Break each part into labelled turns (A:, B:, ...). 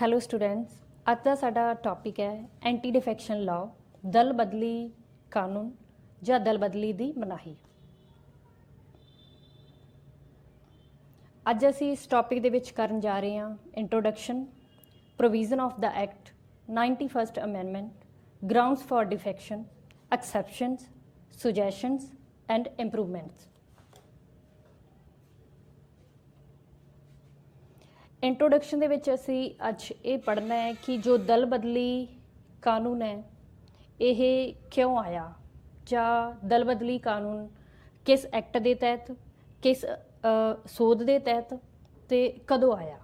A: Hello students, ਅੱਜ ਦਾ ਸਾਡਾ topic ਹੈ ਐਂਟੀ ਡਿਫੈਕਸ਼ਨ ਲਾਅ, ਦਲ ਬਦਲੀ ਕਾਨੂੰਨ ਜਾਂ ਦਲ ਬਦਲੀ ਦੀ ਮਨਾਹੀ। ਅੱਜ ਅਸੀਂ ਇਸ ਟੌਪਿਕ ਦੇ ਵਿੱਚ ਕਰਨ ਜਾ ਰਹੇ ਹਾਂ introduction, provision of the act, 91st amendment, grounds for defection, exceptions, suggestions and improvements. Introduction ਦੇ ਵਿੱਚ ਅਸੀਂ ਅੱਜ ਇਹ ਪੜ੍ਹਨਾ ਹੈ ਕਿ ਜੋ ਦਲ ਬਦਲੀ ਕਾਨੂੰਨ ਹੈ ਇਹ ਕਿਉਂ ਆਇਆ ਜਾਂ ਦਲ ਬਦਲੀ ਕਾਨੂੰਨ ਕਿਸ ਐਕਟ ਦੇ ਤਹਿਤ, ਕਿਸ ਸੋਧ ਦੇ ਤਹਿਤ ਤੇ ਕਦੋਂ ਆਇਆ।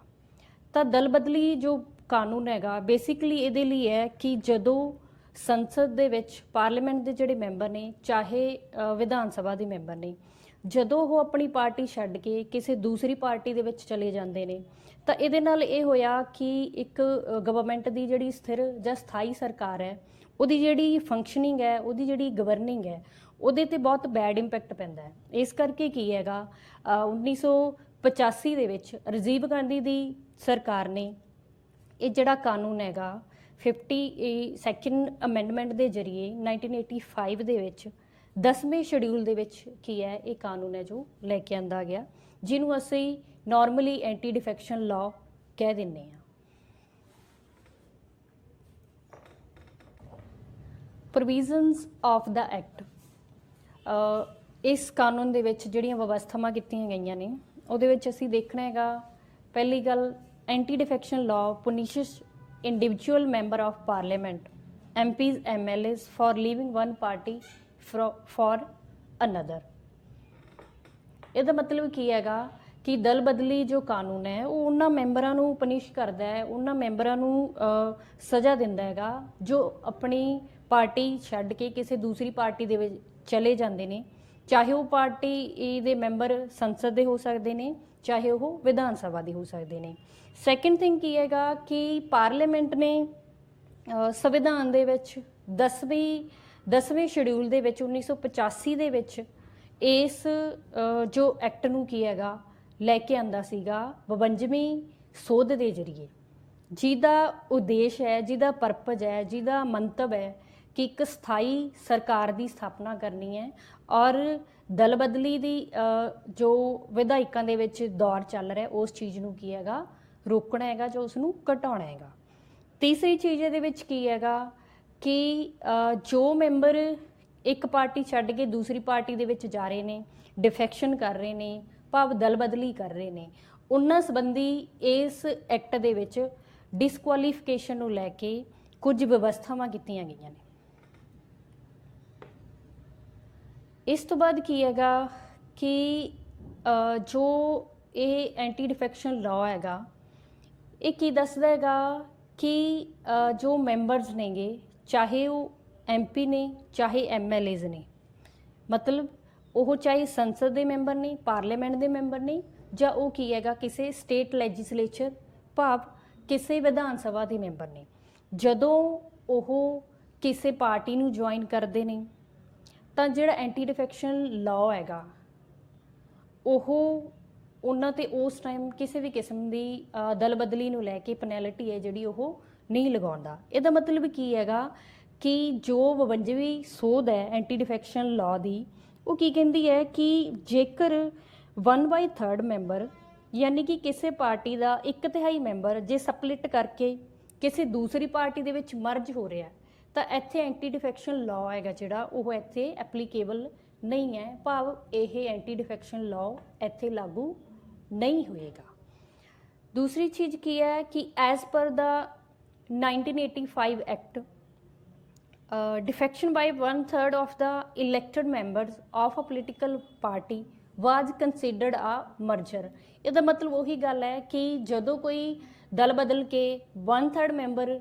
A: ਤਾਂ ਦਲ ਬਦਲੀ ਜੋ ਕਾਨੂੰਨ ਹੈਗਾ ਬੇਸਿਕਲੀ ਇਹਦੇ ਲਈ ਹੈ ਕਿ ਜਦੋਂ ਸੰਸਦ ਦੇ ਵਿੱਚ ਪਾਰਲੀਮੈਂਟ ਦੇ ਜਿਹੜੇ ਮੈਂਬਰ ਨੇ, ਚਾਹੇ ਵਿਧਾਨ ਸਭਾ ਦੇ ਮੈਂਬਰ ਨੇ, ਜਦੋਂ ਉਹ ਆਪਣੀ ਪਾਰਟੀ ਛੱਡ ਕੇ ਕਿਸੇ ਦੂਸਰੀ ਪਾਰਟੀ ਦੇ ਵਿੱਚ ਚਲੇ ਜਾਂਦੇ ਨੇ ਤਾਂ ਇਹਦੇ ਨਾਲ ਇਹ ਹੋਇਆ ਕਿ ਇੱਕ ਗਵਰਨਮੈਂਟ ਦੀ ਜਿਹੜੀ ਸਥਿਰ ਜਾਂ ਸਥਾਈ ਸਰਕਾਰ ਹੈ ਉਹਦੀ ਜਿਹੜੀ ਫੰਕਸ਼ਨਿੰਗ ਹੈ, ਉਹਦੀ ਜਿਹੜੀ ਗਵਰਨਿੰਗ ਹੈ ਉਹਦੇ 'ਤੇ ਬਹੁਤ ਬੈਡ ਇੰਪੈਕਟ ਪੈਂਦਾ ਹੈ। ਇਸ ਕਰਕੇ ਕੀ ਹੈਗਾ 1985 ਦੇ ਵਿੱਚ ਰਾਜੀਵ ਗਾਂਧੀ ਦੀ ਸਰਕਾਰ ਨੇ ਇਹ ਜਿਹੜਾ ਕਾਨੂੰਨ ਹੈਗਾ 52nd ਅਮੈਂਡਮੈਂਟ ਦੇ ਜ਼ਰੀਏ 1985 ਦੇ ਵਿੱਚ 10ਵੇਂ ਸ਼ਡਿਊਲ ਦੇ ਵਿੱਚ ਕੀ ਹੈ ਇਹ ਕਾਨੂੰਨ ਹੈ ਜੋ ਲੈ ਕੇ ਆਂਦਾ ਗਿਆ, ਜਿਹਨੂੰ ਅਸੀਂ ਨਾਰਮਲੀ ਐਂਟੀ ਡਿਫੈਕਸ਼ਨ ਲਾਅ ਕਹਿ ਦਿੰਦੇ ਹਾਂ। ਪ੍ਰੋਵੀਜ਼ਨਸ ਆਫ ਦਾ ਐਕਟ, ਇਸ ਕਾਨੂੰਨ ਦੇ ਵਿੱਚ ਜਿਹੜੀਆਂ ਵਿਵਸਥਾਵਾਂ ਕੀਤੀਆਂ ਗਈਆਂ ਨੇ ਉਹਦੇ ਵਿੱਚ ਅਸੀਂ ਦੇਖਣਾ ਹੈਗਾ, ਪਹਿਲੀ ਗੱਲ anti defection law punishes individual member of parliament MPs MLAs for leaving one party for another। ਇਹਦਾ ਮਤਲਬ ਕੀ ਹੈਗਾ ਕਿ ਦਲ ਬਦਲੀ ਜੋ ਕਾਨੂੰਨ ਹੈ ਉਹ ਉਹਨਾਂ ਮੈਂਬਰਾਂ ਨੂੰ ਪਨਿਸ਼ ਕਰਦਾ ਹੈ, ਉਹਨਾਂ ਮੈਂਬਰਾਂ ਨੂੰ ਸਜ਼ਾ ਦਿੰਦਾ ਹੈਗਾ ਜੋ ਆਪਣੀ ਪਾਰਟੀ ਛੱਡ ਕੇ ਕਿਸੇ ਦੂਸਰੀ ਪਾਰਟੀ ਦੇ ਵਿੱਚ ਚਲੇ ਜਾਂਦੇ ਨੇ, ਚਾਹੇ ਉਹ ਪਾਰਟੀ ਦੇ ਮੈਂਬਰ ਸੰਸਦ ਦੇ ਹੋ ਸਕਦੇ ਨੇ, ਚਾਹੇ ਉਹ ਵਿਧਾਨ ਸਭਾ ਦੇ ਹੋ ਸਕਦੇ ਨੇ। ਸੈਕਿੰਡ ਥਿੰਗ ਕੀ ਹੈਗਾ ਕਿ ਪਾਰਲੀਮੈਂਟ ਨੇ ਸੰਵਿਧਾਨ ਦੇ ਵਿੱਚ 10ਵੇਂ ਸ਼ਡਿਊਲ ਦੇ ਵਿੱਚ 1985 ਦੇ ਵਿੱਚ ਇਸ ਜੋ ਐਕਟ ਨੂੰ ਕੀ ਹੈਗਾ ਲੈ ਕੇ ਆਂਦਾ ਸੀਗਾ 52ਵੀਂ ਸੋਧ ਦੇ ਜ਼ਰੀਏ, ਜਿਹਦਾ ਉਦੇਸ਼ ਹੈ, ਜਿਹਦਾ ਪਰਪਸ ਹੈ, ਜਿਹਦਾ ਮੰਤਵ ਹੈ ਕਿ ਇੱਕ ਸਥਾਈ ਸਰਕਾਰ ਦੀ ਸਥਾਪਨਾ ਕਰਨੀ ਹੈ ਔਰ ਦਲ ਬਦਲੀ ਦੀ ਜੋ ਵਿਧਾਇਕਾਂ ਦੇ ਵਿੱਚ ਦੌਰ ਚੱਲ ਰਿਹਾ ਉਸ ਚੀਜ਼ ਨੂੰ ਕੀ ਹੈਗਾ ਰੋਕਣਾ ਹੈਗਾ, ਜੋ ਉਸ ਨੂੰ ਘਟਾਉਣਾ ਹੈਗਾ। ਤੀਸਰੀ ਚੀਜ਼ ਇਹਦੇ ਵਿੱਚ ਕੀ ਹੈਗਾ ਕਿ ਜੋ ਮੈਂਬਰ ਇੱਕ ਪਾਰਟੀ ਛੱਡ ਕੇ ਦੂਸਰੀ ਪਾਰਟੀ ਦੇ ਵਿੱਚ ਜਾ ਰਹੇ ਨੇ, ਡਿਫੈਕਸ਼ਨ ਕਰ ਰਹੇ ਨੇ, ਭਾਵ ਦਲ ਬਦਲੀ ਕਰ ਰਹੇ ਨੇ, ਉਹਨਾਂ ਸੰਬੰਧੀ ਇਸ ਐਕਟ ਦੇ ਵਿੱਚ ਡਿਸਕੁਆਲੀਫਿਕੇਸ਼ਨ ਨੂੰ ਲੈ ਕੇ ਕੁਝ ਵਿਵਸਥਾਵਾਂ ਕੀਤੀਆਂ ਗਈਆਂ ਨੇ। ਇਸ ਤੋਂ ਬਾਅਦ ਕੀ ਹੈਗਾ ਕਿ ਜੋ ਇਹ ਐਂਟੀ ਡਿਫੈਕਸ਼ਨ ਲਾਅ ਹੈਗਾ ਇਹ ਕੀ ਦੱਸਦਾ ਹੈਗਾ ਕਿ ਜੋ ਮੈਂਬਰਸ ਨੇਗੇ, ਚਾਹੇ ਉਹ MP ਨੇ, ਚਾਹੇ MLAs ਨੇ, ਮਤਲਬ ਉਹ ਚਾਹੇ ਸੰਸਦ ਦੇ ਮੈਂਬਰ ਨੇ, ਪਾਰਲੀਮੈਂਟ ਦੇ ਮੈਂਬਰ ਨੇ, ਜਾਂ ਉਹ ਕੀ ਹੈਗਾ ਕਿਸੇ ਸਟੇਟ ਲੈਜਿਸਲੇਚਰ ਭਾਵ ਕਿਸੇ ਵਿਧਾਨ ਸਭਾ ਦੇ ਮੈਂਬਰ ਨੇ, ਜਦੋਂ ਉਹ ਕਿਸੇ ਪਾਰਟੀ ਨੂੰ ਜੁਆਇਨ ਕਰਦੇ ਨੇ ਤਾਂ ਜਿਹੜਾ ਐਂਟੀ ਡਿਫੈਕਸ਼ਨ ਲਾਅ ਹੈਗਾ ਉਹ ਉਹਨਾਂ 'ਤੇ ਉਸ ਟਾਈਮ ਕਿਸੇ ਵੀ ਕਿਸਮ ਦੀ ਦਲ ਬਦਲੀ ਨੂੰ ਲੈ ਕੇ ਪੈਨਲਟੀ ਹੈ ਜਿਹੜੀ ਉਹ ਨਹੀਂ ਲਗਾਉਂਦਾ। ਇਹਦਾ ਮਤਲਬ ਕੀ ਹੈਗਾ ਕਿ ਜੋ 52ਵੀਂ ਸੋਧ ਹੈ ਐਂਟੀ ਡਿਫੈਕਸ਼ਨ ਲਾਅ ਦੀ, ਉਹ ਕੀ ਕਹਿੰਦੀ ਹੈ ਕਿ ਜੇਕਰ 1/3 ਮੈਂਬਰ ਯਾਨੀ ਕਿ ਕਿਸੇ ਪਾਰਟੀ ਦਾ 1/3 ਮੈਂਬਰ ਜੇ ਸਪਲਿਟ ਕਰਕੇ ਕਿਸੇ ਦੂਸਰੀ ਪਾਰਟੀ ਦੇ ਵਿੱਚ ਮਰਜ ਹੋ ਰਿਹਾ ਤਾਂ ਇੱਥੇ ਐਂਟੀ ਡਿਫੈਕਸ਼ਨ ਲਾਅ ਹੈਗਾ ਜਿਹੜਾ ਉਹ ਇੱਥੇ ਐਪਲੀਕੇਬਲ ਨਹੀਂ ਹੈ, ਭਾਵ ਇਹ ਐਂਟੀ ਡਿਫੈਕਸ਼ਨ ਲਾਅ ਇੱਥੇ ਲਾਗੂ ਨਹੀਂ ਹੋਏਗਾ। ਦੂਸਰੀ ਚੀਜ਼ ਕੀ ਹੈ ਕਿ as per the 1985 act defection by 1/3 of the elected members of a political party was considered a merger। ਇਹਦਾ ਮਤਲਬ ਉਹੀ ਗੱਲ ਹੈ ਕਿ ਜਦੋਂ ਕੋਈ ਦਲ ਬਦਲ ਕੇ 1/3 ਮੈਂਬਰ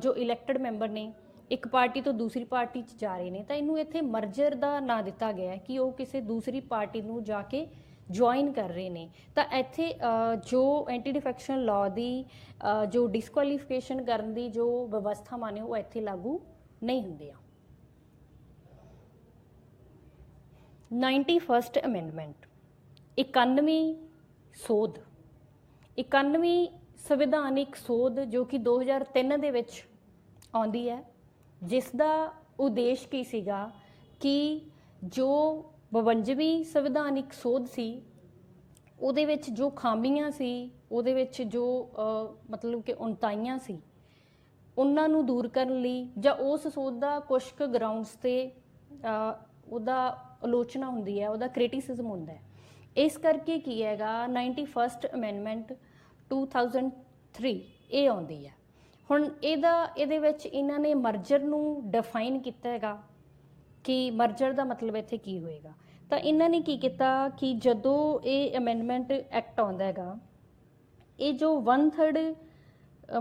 A: ਜੋ ਇਲੈਕਟਡ ਮੈਂਬਰ ਨੇ ਇੱਕ ਪਾਰਟੀ ਤੋਂ ਦੂਸਰੀ ਪਾਰਟੀ 'ਚ ਜਾ ਰਹੇ ਨੇ ਤਾਂ ਇਹਨੂੰ ਇੱਥੇ ਮਰਜਰ ਦਾ ਨਾਂ ਦਿੱਤਾ ਗਿਆ ਕਿ ਉਹ ਕਿਸੇ ਦੂਸਰੀ ਪਾਰਟੀ ਨੂੰ ਜਾ ਕੇ ਜੁਆਇਨ ਕਰ ਰਹੇ ਨੇ। ਤਾਂ ਇੱਥੇ ਜੋ ਐਂਟੀ ਡਿਫੈਕਸ਼ਨ ਲਾਅ ਦੀ ਜੋ ਡਿਸਕੁਆਲੀਫਿਕੇਸ਼ਨ ਕਰਨ ਦੀ ਜੋ ਵਿਵਸਥਾਵਾਂ ਨੇ ਉਹ ਇੱਥੇ ਲਾਗੂ ਨਹੀਂ ਹੁੰਦੀਆਂ। 91st ਅਮੈਂਡਮੈਂਟ 91ਵੀਂ ਸੋਧ 91ਵੀਂ ਸੰਵਿਧਾਨਿਕ ਸੋਧ ਜੋ ਕਿ 2003 ਦੇ ਵਿੱਚ ਆਉਂਦੀ ਹੈ, ਜਿਸ ਦਾ ਉਦੇਸ਼ ਕੀ ਸੀਗਾ ਕਿ ਜੋ 52ਵੀਂ ਸੰਵਿਧਾਨਿਕ ਸੋਧ ਸੀ ਉਹਦੇ ਵਿੱਚ ਜੋ ਖਾਮੀਆਂ ਸੀ, ਉਹਦੇ ਵਿੱਚ ਜੋ ਮਤਲਬ ਕਿ ਉਣਤਾਈਆਂ ਸੀ, ਉਹਨਾਂ ਨੂੰ ਦੂਰ ਕਰਨ ਲਈ ਜਾਂ ਉਸ ਸੋਧ ਦਾ ਕੁਛ ਕੁ ਗਰਾਊਂਡਸ 'ਤੇ ਉਹਦਾ ਆਲੋਚਨਾ ਹੁੰਦੀ ਹੈ, ਉਹਦਾ ਕ੍ਰਿਟਿਸਿਜ਼ਮ ਹੁੰਦਾ ਹੈ। ਇਸ ਕਰਕੇ ਕੀ ਹੈਗਾ 91st ਅਮੈਂਡਮੈਂਟ 2003 ਇਹ ਆਉਂਦੀ ਹੈ। ਹੁਣ ਇਹਦੇ ਵਿੱਚ ਇਹਨਾਂ ਨੇ ਮਰਜਰ ਨੂੰ ਡਿਫਾਈਨ ਕੀਤਾ ਹੈਗਾ ਕਿ ਮਰਜਰ ਦਾ ਮਤਲਬ ਇੱਥੇ ਕੀ ਹੋਏਗਾ। ਤਾਂ ਇਹਨਾਂ ਨੇ ਕੀ ਕੀਤਾ ਕਿ ਜਦੋਂ ਇਹ ਅਮੈਂਡਮੈਂਟ ਐਕਟ ਆਉਂਦਾ ਹੈਗਾ, ਇਹ ਜੋ 1/3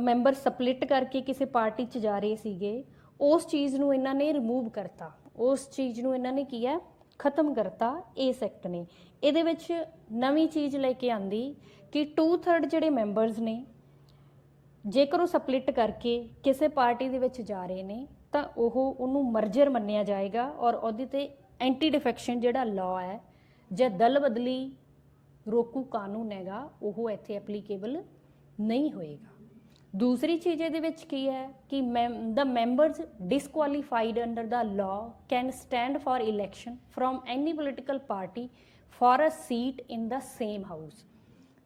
A: ਮੈਂਬਰ ਸਪਲਿਟ ਕਰਕੇ ਕਿਸੇ ਪਾਰਟੀ 'ਚ ਜਾ ਰਹੇ ਸੀਗੇ, ਉਸ ਚੀਜ਼ ਨੂੰ ਇਹਨਾਂ ਨੇ ਰਿਮੂਵ ਕਰਤਾ, ਉਸ ਚੀਜ਼ ਨੂੰ ਇਹਨਾਂ ਨੇ ਕੀ ਹੈ ਖਤਮ ਕਰਤਾ ਇਸ ਐਕਟ ਨੇ। ਇਹਦੇ ਵਿੱਚ ਨਵੀਂ ਚੀਜ਼ ਲੈ ਕੇ ਆਂਦੀ ਕਿ 2/3 ਜਿਹੜੇ ਮੈਂਬਰਸ ਨੇ ਜੇਕਰ ਉਹ ਸਪਲਿਟ ਕਰਕੇ ਕਿਸੇ ਪਾਰਟੀ ਦੇ ਵਿੱਚ ਜਾ ਰਹੇ ਨੇ ਤਾਂ ਉਹਨੂੰ ਮਰਜਰ ਮੰਨਿਆ ਜਾਏਗਾ ਔਰ ਉਹਦੇ ਤੇ ਐਂਟੀ ਡਿਫੈਕਸ਼ਨ ਜਿਹੜਾ ਲਾਅ ਹੈ ਜਾਂ ਦਲ ਬਦਲੀ ਰੋਕੂ ਕਾਨੂੰਨ ਹੈਗਾ ਉਹ ਇੱਥੇ ਐਪਲੀਕੇਬਲ ਨਹੀਂ ਹੋਏਗਾ। ਦੂਸਰੀ ਚੀਜ਼ ਇਹਦੇ ਵਿੱਚ ਕੀ ਹੈ ਕਿ the members disqualified under the law can stand for election from any political party for a seat in the same house।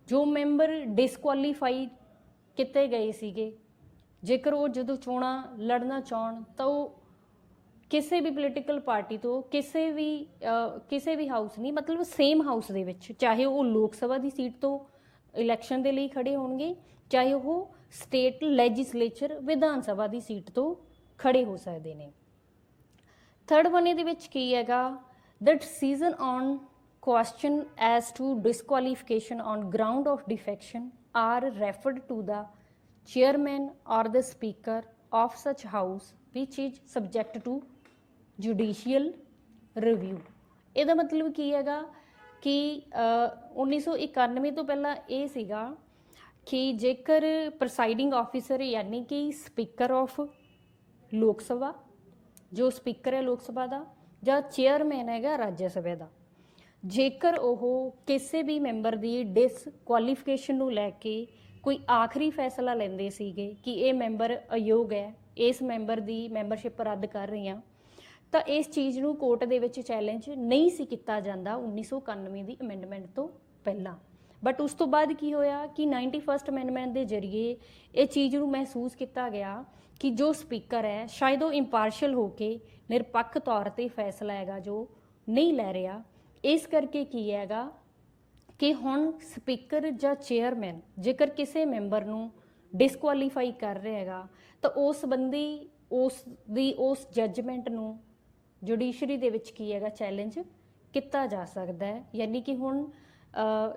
A: ਜੋ ਮੈਂਬਰ ਡਿਸਕੁਆਲੀਫਾਈ ਕੀਤੇ ਗਏ ਸੀਗੇ, ਜੇਕਰ ਉਹ ਜਦੋਂ ਚੋਣਾਂ ਲੜਨਾ ਚਾਹਣ ਤਾਂ ਉਹ ਕਿਸੇ ਵੀ ਪੋਲੀਟੀਕਲ ਪਾਰਟੀ ਤੋਂ ਕਿਸੇ ਵੀ ਹਾਊਸ ਨਹੀਂ, ਮਤਲਬ ਸੇਮ ਹਾਊਸ ਦੇ ਵਿੱਚ, ਚਾਹੇ ਉਹ ਲੋਕ ਸਭਾ ਦੀ ਸੀਟ ਤੋਂ ਇਲੈਕਸ਼ਨ ਦੇ ਲਈ ਖੜੇ ਹੋਣਗੇ, ਚਾਹੇ ਉਹ ਸਟੇਟ ਲੈਜਿਸਲੇਚਰ ਵਿਧਾਨ ਸਭਾ ਦੀ ਸੀਟ ਤੋਂ ਖੜੇ ਹੋ ਸਕਦੇ ਨੇ। ਥਰਡ ਵਨ ਇਹਦੇ ਵਿੱਚ ਕੀ ਹੈਗਾ the decision on question as to disqualification on ground of defection are referred to the chairman or the speaker of such house which is subject to judicial review। ਇਹਦਾ ਮਤਲਬ ਕੀ ਹੈਗਾ ਕਿ 1991 ਤੋਂ ਪਹਿਲਾਂ ਇਹ ਸੀਗਾ ਕਿ ਜੇਕਰ ਪ੍ਰਸਾਈਡਿੰਗ ਆਫਿਸਰ ਯਾਨੀ ਕਿ ਸਪੀਕਰ ਆਫ ਲੋਕ ਸਭਾ, ਜੋ ਸਪੀਕਰ ਹੈ ਲੋਕ ਸਭਾ ਦਾ, ਜਾਂ ਚੇਅਰਮੈਨ ਹੈਗਾ ਰਾਜ ਸਭਾ ਦਾ, ਜੇਕਰ ਉਹ ਕਿਸੇ ਵੀ ਮੈਂਬਰ ਦੀ ਡਿਸਕੁਆਲੀਫਿਕੇਸ਼ਨ ਨੂੰ ਲੈ ਕੇ ਕੋਈ ਆਖਰੀ ਫੈਸਲਾ ਲੈਂਦੇ ਸੀਗੇ ਕਿ ਇਹ ਮੈਂਬਰ ਅਯੋਗ ਹੈ, ਇਸ ਮੈਂਬਰ ਦੀ ਮੈਂਬਰਸ਼ਿਪ ਰੱਦ ਕਰ ਰਹੀ ਹਾਂ, ਤਾਂ ਇਸ ਚੀਜ਼ ਨੂੰ ਕੋਰਟ ਦੇ ਵਿੱਚ ਚੈਲੰਜ ਨਹੀਂ ਸੀ ਕੀਤਾ ਜਾਂਦਾ 1991 ਦੀ ਅਮੈਂਡਮੈਂਟ ਤੋਂ ਪਹਿਲਾਂ। ਬਟ ਉਸ ਤੋਂ ਬਾਅਦ ਕੀ ਹੋਇਆ ਕਿ 91st ਅਮੈਂਡਮੈਂਟ ਦੇ ਜ਼ਰੀਏ ਇਹ ਚੀਜ਼ ਨੂੰ ਮਹਿਸੂਸ ਕੀਤਾ ਗਿਆ ਕਿ ਜੋ ਸਪੀਕਰ ਹੈ ਸ਼ਾਇਦ ਉਹ ਇੰਪਾਰਸ਼ਲ ਹੋ ਕੇ ਨਿਰਪੱਖ ਤੌਰ ਤੇ ਫੈਸਲਾ ਹੈਗਾ ਜੋ ਨਹੀਂ ਲੈ ਰਿਹਾ। ਇਸ ਕਰਕੇ ਕੀ ਹੈਗਾ ਕਿ ਹੁਣ ਸਪੀਕਰ ਜਾਂ ਚੇਅਰਮੈਨ ਜੇਕਰ ਕਿਸੇ ਮੈਂਬਰ ਨੂੰ ਡਿਸਕੁਆਲੀਫਾਈ ਕਰ ਰਿਹਾ ਹੈਗਾ ਤਾਂ ਉਸ ਸੰਬੰਧੀ ਉਸ ਜੱਜਮੈਂਟ ਨੂੰ ਜੁਡੀਸ਼ਰੀ ਦੇ ਵਿੱਚ ਕੀ ਹੈਗਾ ਚੈਲੰਜ ਕੀਤਾ ਜਾ ਸਕਦਾ ਹੈ। ਯਾਨੀ ਕਿ ਹੁਣ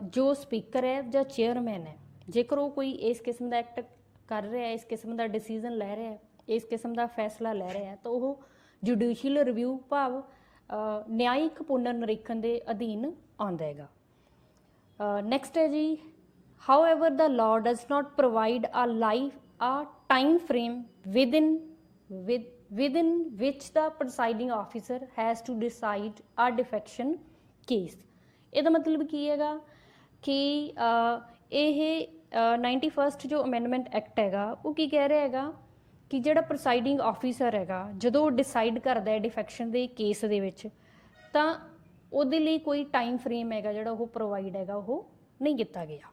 A: ਜੋ ਸਪੀਕਰ ਹੈ ਜਾਂ ਚੇਅਰਮੈਨ ਹੈ, ਜੇਕਰ ਉਹ ਕੋਈ ਇਸ ਕਿਸਮ ਦਾ ਐਕਟ ਕਰ ਰਿਹਾ ਹੈ, ਇਸ ਕਿਸਮ ਦਾ ਡਿਸੀਜ਼ਨ ਲੈ ਰਿਹਾ ਹੈ, ਇਸ ਕਿਸਮ ਦਾ ਫੈਸਲਾ ਲੈ ਰਿਹਾ ਹੈ, ਤਾਂ ਉਹ ਜੁਡੀਸ਼ੀਅਲ ਰਿਵਿਊ ਭਾਵ ਨਿਆਇਕ ਪੁਨਰ ਨਿਰੀਖਣ ਦੇ ਅਧੀਨ ਆਉਂਦਾ ਹੈਗਾ। ਨੈਕਸਟ ਹੈ ਜੀ, however the law does not provide a time frame within which the presiding officer has to decide a defection case। ਇਹਦਾ ਮਤਲਬ ਕੀ ਹੈਗਾ ਕਿ ਇਹ 91st ਜੋ ਅਮੈਂਡਮੈਂਟ ਐਕਟ ਹੈਗਾ ਉਹ ਕੀ ਕਹਿ ਰਿਹਾ ਹੈਗਾ ਕਿ ਜਿਹੜਾ ਪ੍ਰਸਾਈਡਿੰਗ ਆਫਿਸਰ ਹੈਗਾ ਜਦੋਂ ਉਹ ਡਿਸਾਈਡ ਕਰਦਾ ਹੈ ਡਿਫੈਕਸ਼ਨ ਦੇ ਕੇਸ ਦੇ ਵਿੱਚ, ਤਾਂ ਉਹਦੇ ਲਈ ਕੋਈ ਟਾਈਮ ਫਰੇਮ ਹੈਗਾ ਜਿਹੜਾ ਉਹ ਪ੍ਰੋਵਾਈਡ ਹੈਗਾ ਉਹ ਨਹੀਂ ਕੀਤਾ ਗਿਆ।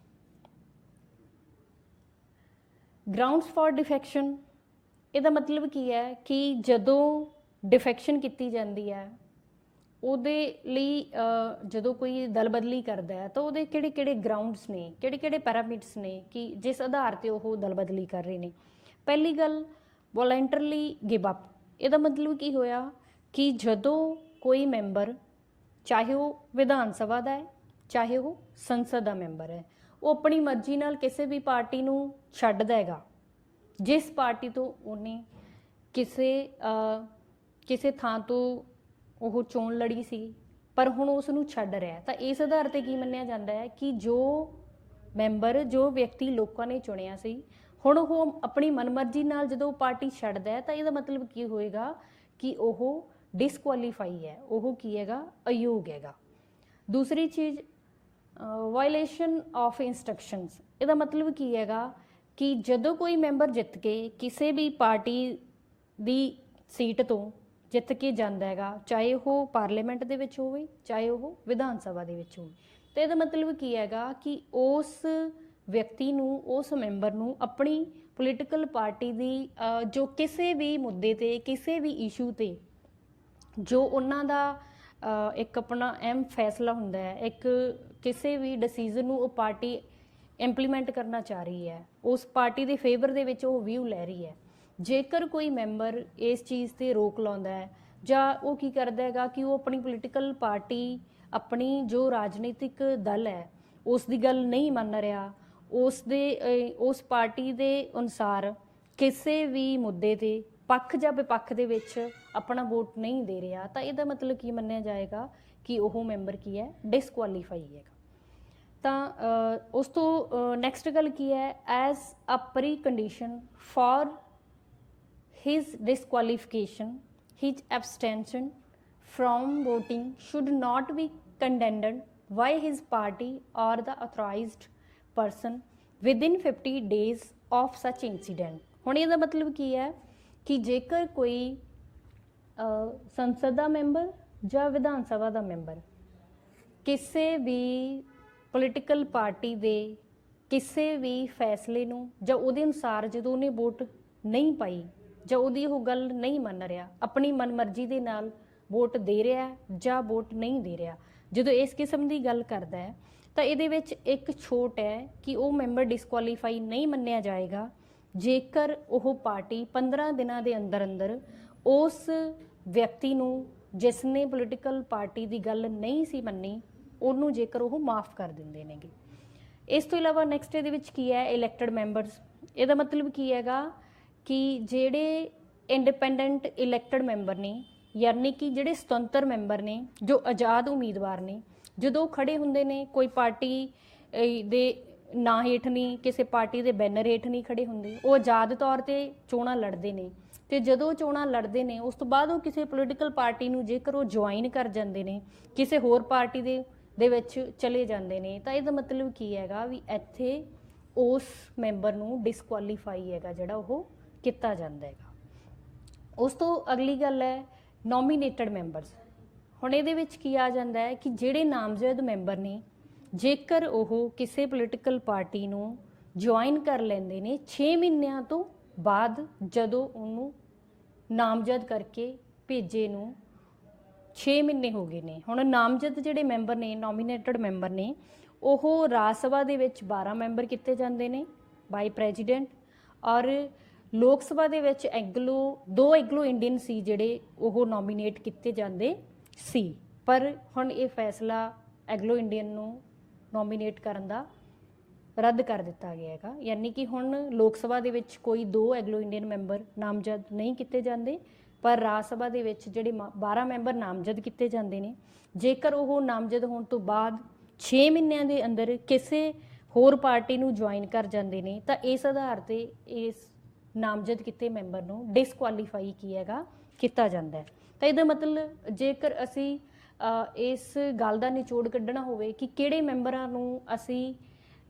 A: ਗਰਾਊਂਡਸ ਫॉर ਡਿਫੈਕਸ਼ਨ, ਇਹਦਾ ਮਤਲਬ ਕੀ ਹੈ ਕਿ ਜਦੋਂ ਡਿਫੈਕਸ਼ਨ ਕੀਤੀ ਜਾਂਦੀ ਹੈ ਉਹਦੇ ਲਈ ਜਦੋਂ ਕੋਈ ਦਲ ਬਦਲੀ ਕਰਦਾ ਹੈ ਤਾਂ ਉਹਦੇ ਕਿਹੜੇ ਕਿਹੜੇ ਗਰਾਊਂਡਸ ਨੇ, ਕਿਹੜੇ ਕਿਹੜੇ ਪੈਰਾਮੀਟਰਸ ਨੇ ਕਿ ਜਿਸ ਆਧਾਰ 'ਤੇ ਉਹ ਦਲ ਬਦਲੀ ਕਰ ਰਹੇ ਨੇ। ਪਹਿਲੀ ਗੱਲ ਵੋਲੰਟਰਲੀ ਗਿਵ ਅਪ। ਇਹਦਾ ਮਤਲਬ ਕੀ ਹੋਇਆ ਕਿ ਜਦੋਂ ਕੋਈ ਮੈਂਬਰ, ਚਾਹੇ ਉਹ ਵਿਧਾਨ ਸਭਾ ਦਾ ਹੈ ਚਾਹੇ ਉਹ ਸੰਸਦ ਦਾ ਮੈਂਬਰ ਹੈ, ਉਹ ਆਪਣੀ ਮਰਜ਼ੀ ਨਾਲ ਕਿਸੇ ਵੀ ਪਾਰਟੀ ਨੂੰ ਛੱਡਦਾ ਹੈਗਾ ਜਿਸ ਪਾਰਟੀ ਤੋਂ ਉਹਨੇ ਕਿਸੇ ਥਾਂ ਤੋਂ ਉਹ ਚੋਣ ਲੜੀ ਸੀ, ਪਰ ਹੁਣ ਉਸ ਨੂੰ ਛੱਡ ਰਿਹਾ, ਤਾਂ ਇਸ ਆਧਾਰ 'ਤੇ ਕੀ ਮੰਨਿਆ ਜਾਂਦਾ ਹੈ ਕਿ ਜੋ ਮੈਂਬਰ, ਜੋ ਵਿਅਕਤੀ ਲੋਕਾਂ ਨੇ ਚੁਣਿਆ ਸੀ, ਹੁਣ ਉਹ ਆਪਣੀ ਮਨਮਰਜ਼ੀ ਨਾਲ ਜਦੋਂ ਪਾਰਟੀ ਛੱਡਦਾ ਹੈ ਤਾਂ ਇਹਦਾ ਮਤਲਬ ਕੀ ਹੋਏਗਾ ਕਿ ਉਹ ਡਿਸਕੁਆਲੀਫਾਈ ਹੈ, ਉਹ ਕੀ ਹੈਗਾ ਅਯੋਗ ਹੈਗਾ। ਦੂਸਰੀ ਚੀਜ਼ ਵਾਇਲੇਸ਼ਨ ਆਫ ਇੰਸਟਰਕਸ਼ਨਸ। ਇਹਦਾ ਮਤਲਬ ਕੀ ਹੈਗਾ ਕਿ ਜਦੋਂ ਕੋਈ ਮੈਂਬਰ ਜਿੱਤ ਕੇ ਕਿਸੇ ਵੀ ਪਾਰਟੀ ਦੀ ਸੀਟ ਤੋਂ ਜਿੱਤ ਕੇ ਜਾਂਦਾ ਹੈਗਾ, ਚਾਹੇ ਉਹ ਪਾਰਲੀਮੈਂਟ ਦੇ ਵਿੱਚ ਹੋਵੇ ਚਾਹੇ ਉਹ ਵਿਧਾਨ ਸਭਾ ਦੇ ਵਿੱਚ ਹੋਵੇ, ਤਾਂ ਇਹਦਾ ਮਤਲਬ ਕੀ ਹੈਗਾ ਕਿ ਉਸ ਵਿਅਕਤੀ ਨੂੰ, ਉਸ ਮੈਂਬਰ ਨੂੰ ਆਪਣੀ ਪੋਲੀਟੀਕਲ ਪਾਰਟੀ ਦੀ ਜੋ ਕਿਸੇ ਵੀ ਮੁੱਦੇ ਤੇ, ਕਿਸੇ ਵੀ ਇਸ਼ੂ ਤੇ ਜੋ ਉਹਨਾਂ ਦਾ ਇੱਕ ਆਪਣਾ ਅਹਿਮ ਫੈਸਲਾ ਹੁੰਦਾ ਹੈ, ਇੱਕ ਕਿਸੇ ਵੀ ਡਿਸੀਜ਼ਨ ਨੂੰ ਉਹ ਪਾਰਟੀ ਇੰਪਲੀਮੈਂਟ ਕਰਨਾ ਚਾਹ ਰਹੀ ਹੈ, ਉਸ ਪਾਰਟੀ ਦੇ ਫੇਵਰ ਦੇ ਵਿੱਚ ਉਹ ਵਿਊ ਲੈ ਰਹੀ ਹੈ। ਜੇਕਰ ਕੋਈ ਮੈਂਬਰ ਇਸ ਚੀਜ਼ ਤੇ ਰੋਕ ਲਾਉਂਦਾ ਹੈ ਜਾਂ ਉਹ ਕੀ ਕਰਦਾ ਹੈਗਾ ਕਿ ਉਹ ਆਪਣੀ ਪੋਲੀਟੀਕਲ ਪਾਰਟੀ, ਆਪਣੀ ਜੋ ਰਾਜਨੀਤਿਕ ਦਲ ਹੈ ਉਸ ਦੀ ਗੱਲ ਨਹੀਂ ਮੰਨ ਰਿਹਾ, ਉਸ ਪਾਰਟੀ ਦੇ ਅਨੁਸਾਰ ਕਿਸੇ ਵੀ ਮੁੱਦੇ ਤੇ ਪੱਖ ਜਾਂ ਵਿਪੱਖ ਦੇ ਵਿੱਚ ਆਪਣਾ ਵੋਟ ਨਹੀਂ ਦੇ ਰਿਹਾ, ਤਾਂ ਇਹਦਾ ਮਤਲਬ ਕੀ ਮੰਨਿਆ ਜਾਏਗਾ ਕਿ ਉਹ ਮੈਂਬਰ ਕੀ ਹੈ, ਡਿਸਕੁਆਲੀਫਾਈ ਹੈਗਾ। ਤਾਂ ਉਸ ਤੋਂ ਨੈਕਸਟ ਗੱਲ ਕੀ ਹੈ, as a precondition for his disqualification, his abstention from voting should not be condemned by his party or the authorized person within 50 days of such incident। ਹੁਣ ਇਹਦਾ ਮਤਲਬ ਕੀ ਹੈ ਕਿ ਜੇਕਰ ਕੋਈ ਸੰਸਦ ਦਾ ਮੈਂਬਰ ਜਾਂ ਵਿਧਾਨ ਸਭਾ ਦਾ ਮੈਂਬਰ ਕਿਸੇ ਵੀ ਪੋਲੀਟੀਕਲ ਪਾਰਟੀ ਦੇ ਕਿਸੇ ਵੀ ਫੈਸਲੇ ਨੂੰ ਜਾਂ ਉਹਦੇ ਅਨੁਸਾਰ ਜਦੋਂ ਉਹਨੇ ਵੋਟ ਨਹੀਂ ਪਾਈ ਜਾਂ ਉਹਦੀ ਉਹ ਗੱਲ ਨਹੀਂ ਮੰਨ ਰਿਹਾ, ਆਪਣੀ ਮਨਮਰਜ਼ੀ ਦੇ ਨਾਲ ਵੋਟ ਦੇ ਰਿਹਾ ਜਾਂ ਵੋਟ ਨਹੀਂ ਦੇ ਰਿਹਾ, ਜਦੋਂ ਇਸ ਕਿਸਮ ਦੀ ਗੱਲ ਕਰਦਾ ਹੈ ਤਾਂ ਇਹਦੇ ਵਿੱਚ ਇੱਕ ਛੋਟ ਹੈ ਕਿ ਉਹ ਮੈਂਬਰ ਡਿਸਕੁਆਲੀਫਾਈ ਨਹੀਂ ਮੰਨਿਆ ਜਾਏਗਾ ਜੇਕਰ ਉਹ ਪਾਰਟੀ 15 ਦਿਨਾਂ ਦੇ ਅੰਦਰ ਅੰਦਰ ਉਸ ਵਿਅਕਤੀ ਨੂੰ ਜਿਸ ਨੇ ਪੋਲੀਟੀਕਲ ਪਾਰਟੀ ਦੀ ਗੱਲ ਨਹੀਂ ਸੀ ਮੰਨੀ ਉਹਨੂੰ ਜੇਕਰ ਉਹ ਮਾਫ ਕਰ ਦਿੰਦੇ ਨੇਗੇ। ਇਸ ਤੋਂ ਇਲਾਵਾ ਨੈਕਸਟ ਇਹਦੇ ਵਿੱਚ ਕੀ ਹੈ, ਇਲੈਕਟਡ ਮੈਂਬਰਸ। ਇਹਦਾ ਮਤਲਬ ਕੀ ਹੈਗਾ ਕਿ ਜਿਹੜੇ ਇੰਡੀਪੈਂਡੈਂਟ ਇਲੈਕਟਡ ਮੈਂਬਰ ਨੇ, ਯਾਨੀ ਕਿ ਜਿਹੜੇ ਸੁਤੰਤਰ ਮੈਂਬਰ ਨੇ, ਜੋ ਆਜ਼ਾਦ ਉਮੀਦਵਾਰ ਨੇ, ਜਦੋਂ ਖੜੇ ਹੁੰਦੇ ਨੇ ਕੋਈ ਪਾਰਟੀ ਦੇ ਨਾਂ ਹੇਠ ਨਹੀਂ, ਕਿਸੇ ਪਾਰਟੀ ਦੇ ਬੈਨਰ ਹੇਠ ਨਹੀਂ ਖੜੇ ਹੁੰਦੇ, ਉਹ ਆਜ਼ਾਦ ਤੌਰ ਤੇ ਚੋਣਾਂ ਲੜਦੇ ਨੇ, ਤੇ ਜਦੋਂ ਚੋਣਾਂ ਲੜਦੇ ਨੇ ਉਸ ਤੋਂ ਬਾਅਦ ਉਹ ਕਿਸੇ ਪੋਲੀਟੀਕਲ ਪਾਰਟੀ ਨੂੰ ਜੇਕਰ ਉਹ ਜੁਆਇਨ ਕਰ ਜਾਂਦੇ ਨੇ, ਕਿਸੇ ਹੋਰ ਪਾਰਟੀ ਦੇ ਵਿੱਚ ਚਲੇ ਜਾਂਦੇ ਨੇ, ਤਾਂ ਇਹਦਾ ਮਤਲਬ ਕੀ ਹੈਗਾ ਵੀ ਇੱਥੇ ਉਸ ਮੈਂਬਰ ਨੂੰ ਡਿਸਕੁਆਲੀਫਾਈ ਹੈਗਾ ਜਿਹੜਾ ਉਹ ਕੀਤਾ ਜਾਂਦਾ ਹੈਗਾ। ਉਸ ਤੋਂ ਅਗਲੀ ਗੱਲ ਹੈ ਨੋਮੀਨੇਟਡ ਮੈਂਬਰਸ। ਹੁਣ ਇਹਦੇ ਵਿੱਚ ਕੀ ਆ ਜਾਂਦਾ ਹੈ ਕਿ ਜਿਹੜੇ ਨਾਮਜ਼ਦ ਮੈਂਬਰ ਨੇ ਜੇਕਰ ਉਹ ਕਿਸੇ ਪੋਲੀਟੀਕਲ ਪਾਰਟੀ ਨੂੰ ਜੁਆਇਨ ਕਰ ਲੈਂਦੇ ਨੇ 6 ਮਹੀਨਿਆਂ ਤੋਂ ਬਾਅਦ, ਜਦੋਂ ਉਹਨੂੰ ਨਾਮਜ਼ਦ ਕਰਕੇ ਭੇਜੇ ਨੂੰ 6 ਮਹੀਨੇ ਹੋ ਗਏ ਨੇ। ਹੁਣ ਨਾਮਜ਼ਦ ਜਿਹੜੇ ਮੈਂਬਰ ਨੇ, ਨੋਮੀਨੇਟਡ ਮੈਂਬਰ ਨੇ, ਉਹ ਰਾਜ ਸਭਾ ਦੇ ਵਿੱਚ 12 ਮੈਂਬਰ ਕੀਤੇ ਜਾਂਦੇ ਨੇ ਬਾਈ ਪ੍ਰੈਜ਼ੀਡੈਂਟ, ਔਰ ਲੋਕ ਸਭਾ ਦੇ ਵਿੱਚ ਦੋ ਐਂਗਲੋ ਇੰਡੀਅਨ ਸੀ ਜਿਹੜੇ ਉਹ ਨੋਮੀਨੇਟ ਕੀਤੇ ਜਾਂਦੇ ਸੀ, ਪਰ ਹੁਣ ਇਹ ਫੈਸਲਾ ਐਂਗਲੋ ਇੰਡੀਅਨ ਨੂੰ ਨੋਮੀਨੇਟ ਕਰਨ ਦਾ ਰੱਦ ਕਰ ਦਿੱਤਾ ਗਿਆ ਹੈਗਾ, ਯਾਨੀ ਕਿ ਹੁਣ ਲੋਕ ਸਭਾ ਦੇ ਵਿੱਚ ਕੋਈ 2 ਐਂਗਲੋ ਇੰਡੀਅਨ ਮੈਂਬਰ ਨਾਮਜ਼ਦ ਨਹੀਂ ਕੀਤੇ ਜਾਂਦੇ, ਪਰ ਰਾਜ ਸਭਾ ਦੇ ਵਿੱਚ ਜਿਹੜੇ 12 ਮੈਂਬਰ ਨਾਮਜ਼ਦ ਕੀਤੇ ਜਾਂਦੇ ਨੇ, ਜੇਕਰ ਉਹ ਨਾਮਜ਼ਦ ਹੋਣ ਤੋਂ ਬਾਅਦ 6 ਮਹੀਨਿਆਂ ਦੇ ਅੰਦਰ ਕਿਸੇ ਹੋਰ ਪਾਰਟੀ ਨੂੰ ਜੁਆਇਨ ਕਰ ਜਾਂਦੇ ਨੇ, ਤਾਂ ਇਸ ਆਧਾਰ ਤੇ ਇਸ ਨਾਮਜ਼ਦ ਕੀਤੇ ਮੈਂਬਰ ਨੂੰ ਡਿਸਕੁਆਲੀਫਾਈ ਕੀ ਹੈਗਾ ਕੀਤਾ ਜਾਂਦਾ ਹੈ। ਤਾਂ ਇਹਦਾ ਮਤਲਬ ਜੇਕਰ ਅਸੀਂ ਇਸ ਗੱਲ ਦਾ ਨਿਚੋੜ ਕੱਢਣਾ ਹੋਵੇ ਕਿ ਕਿਹੜੇ ਮੈਂਬਰਾਂ ਨੂੰ ਅਸੀਂ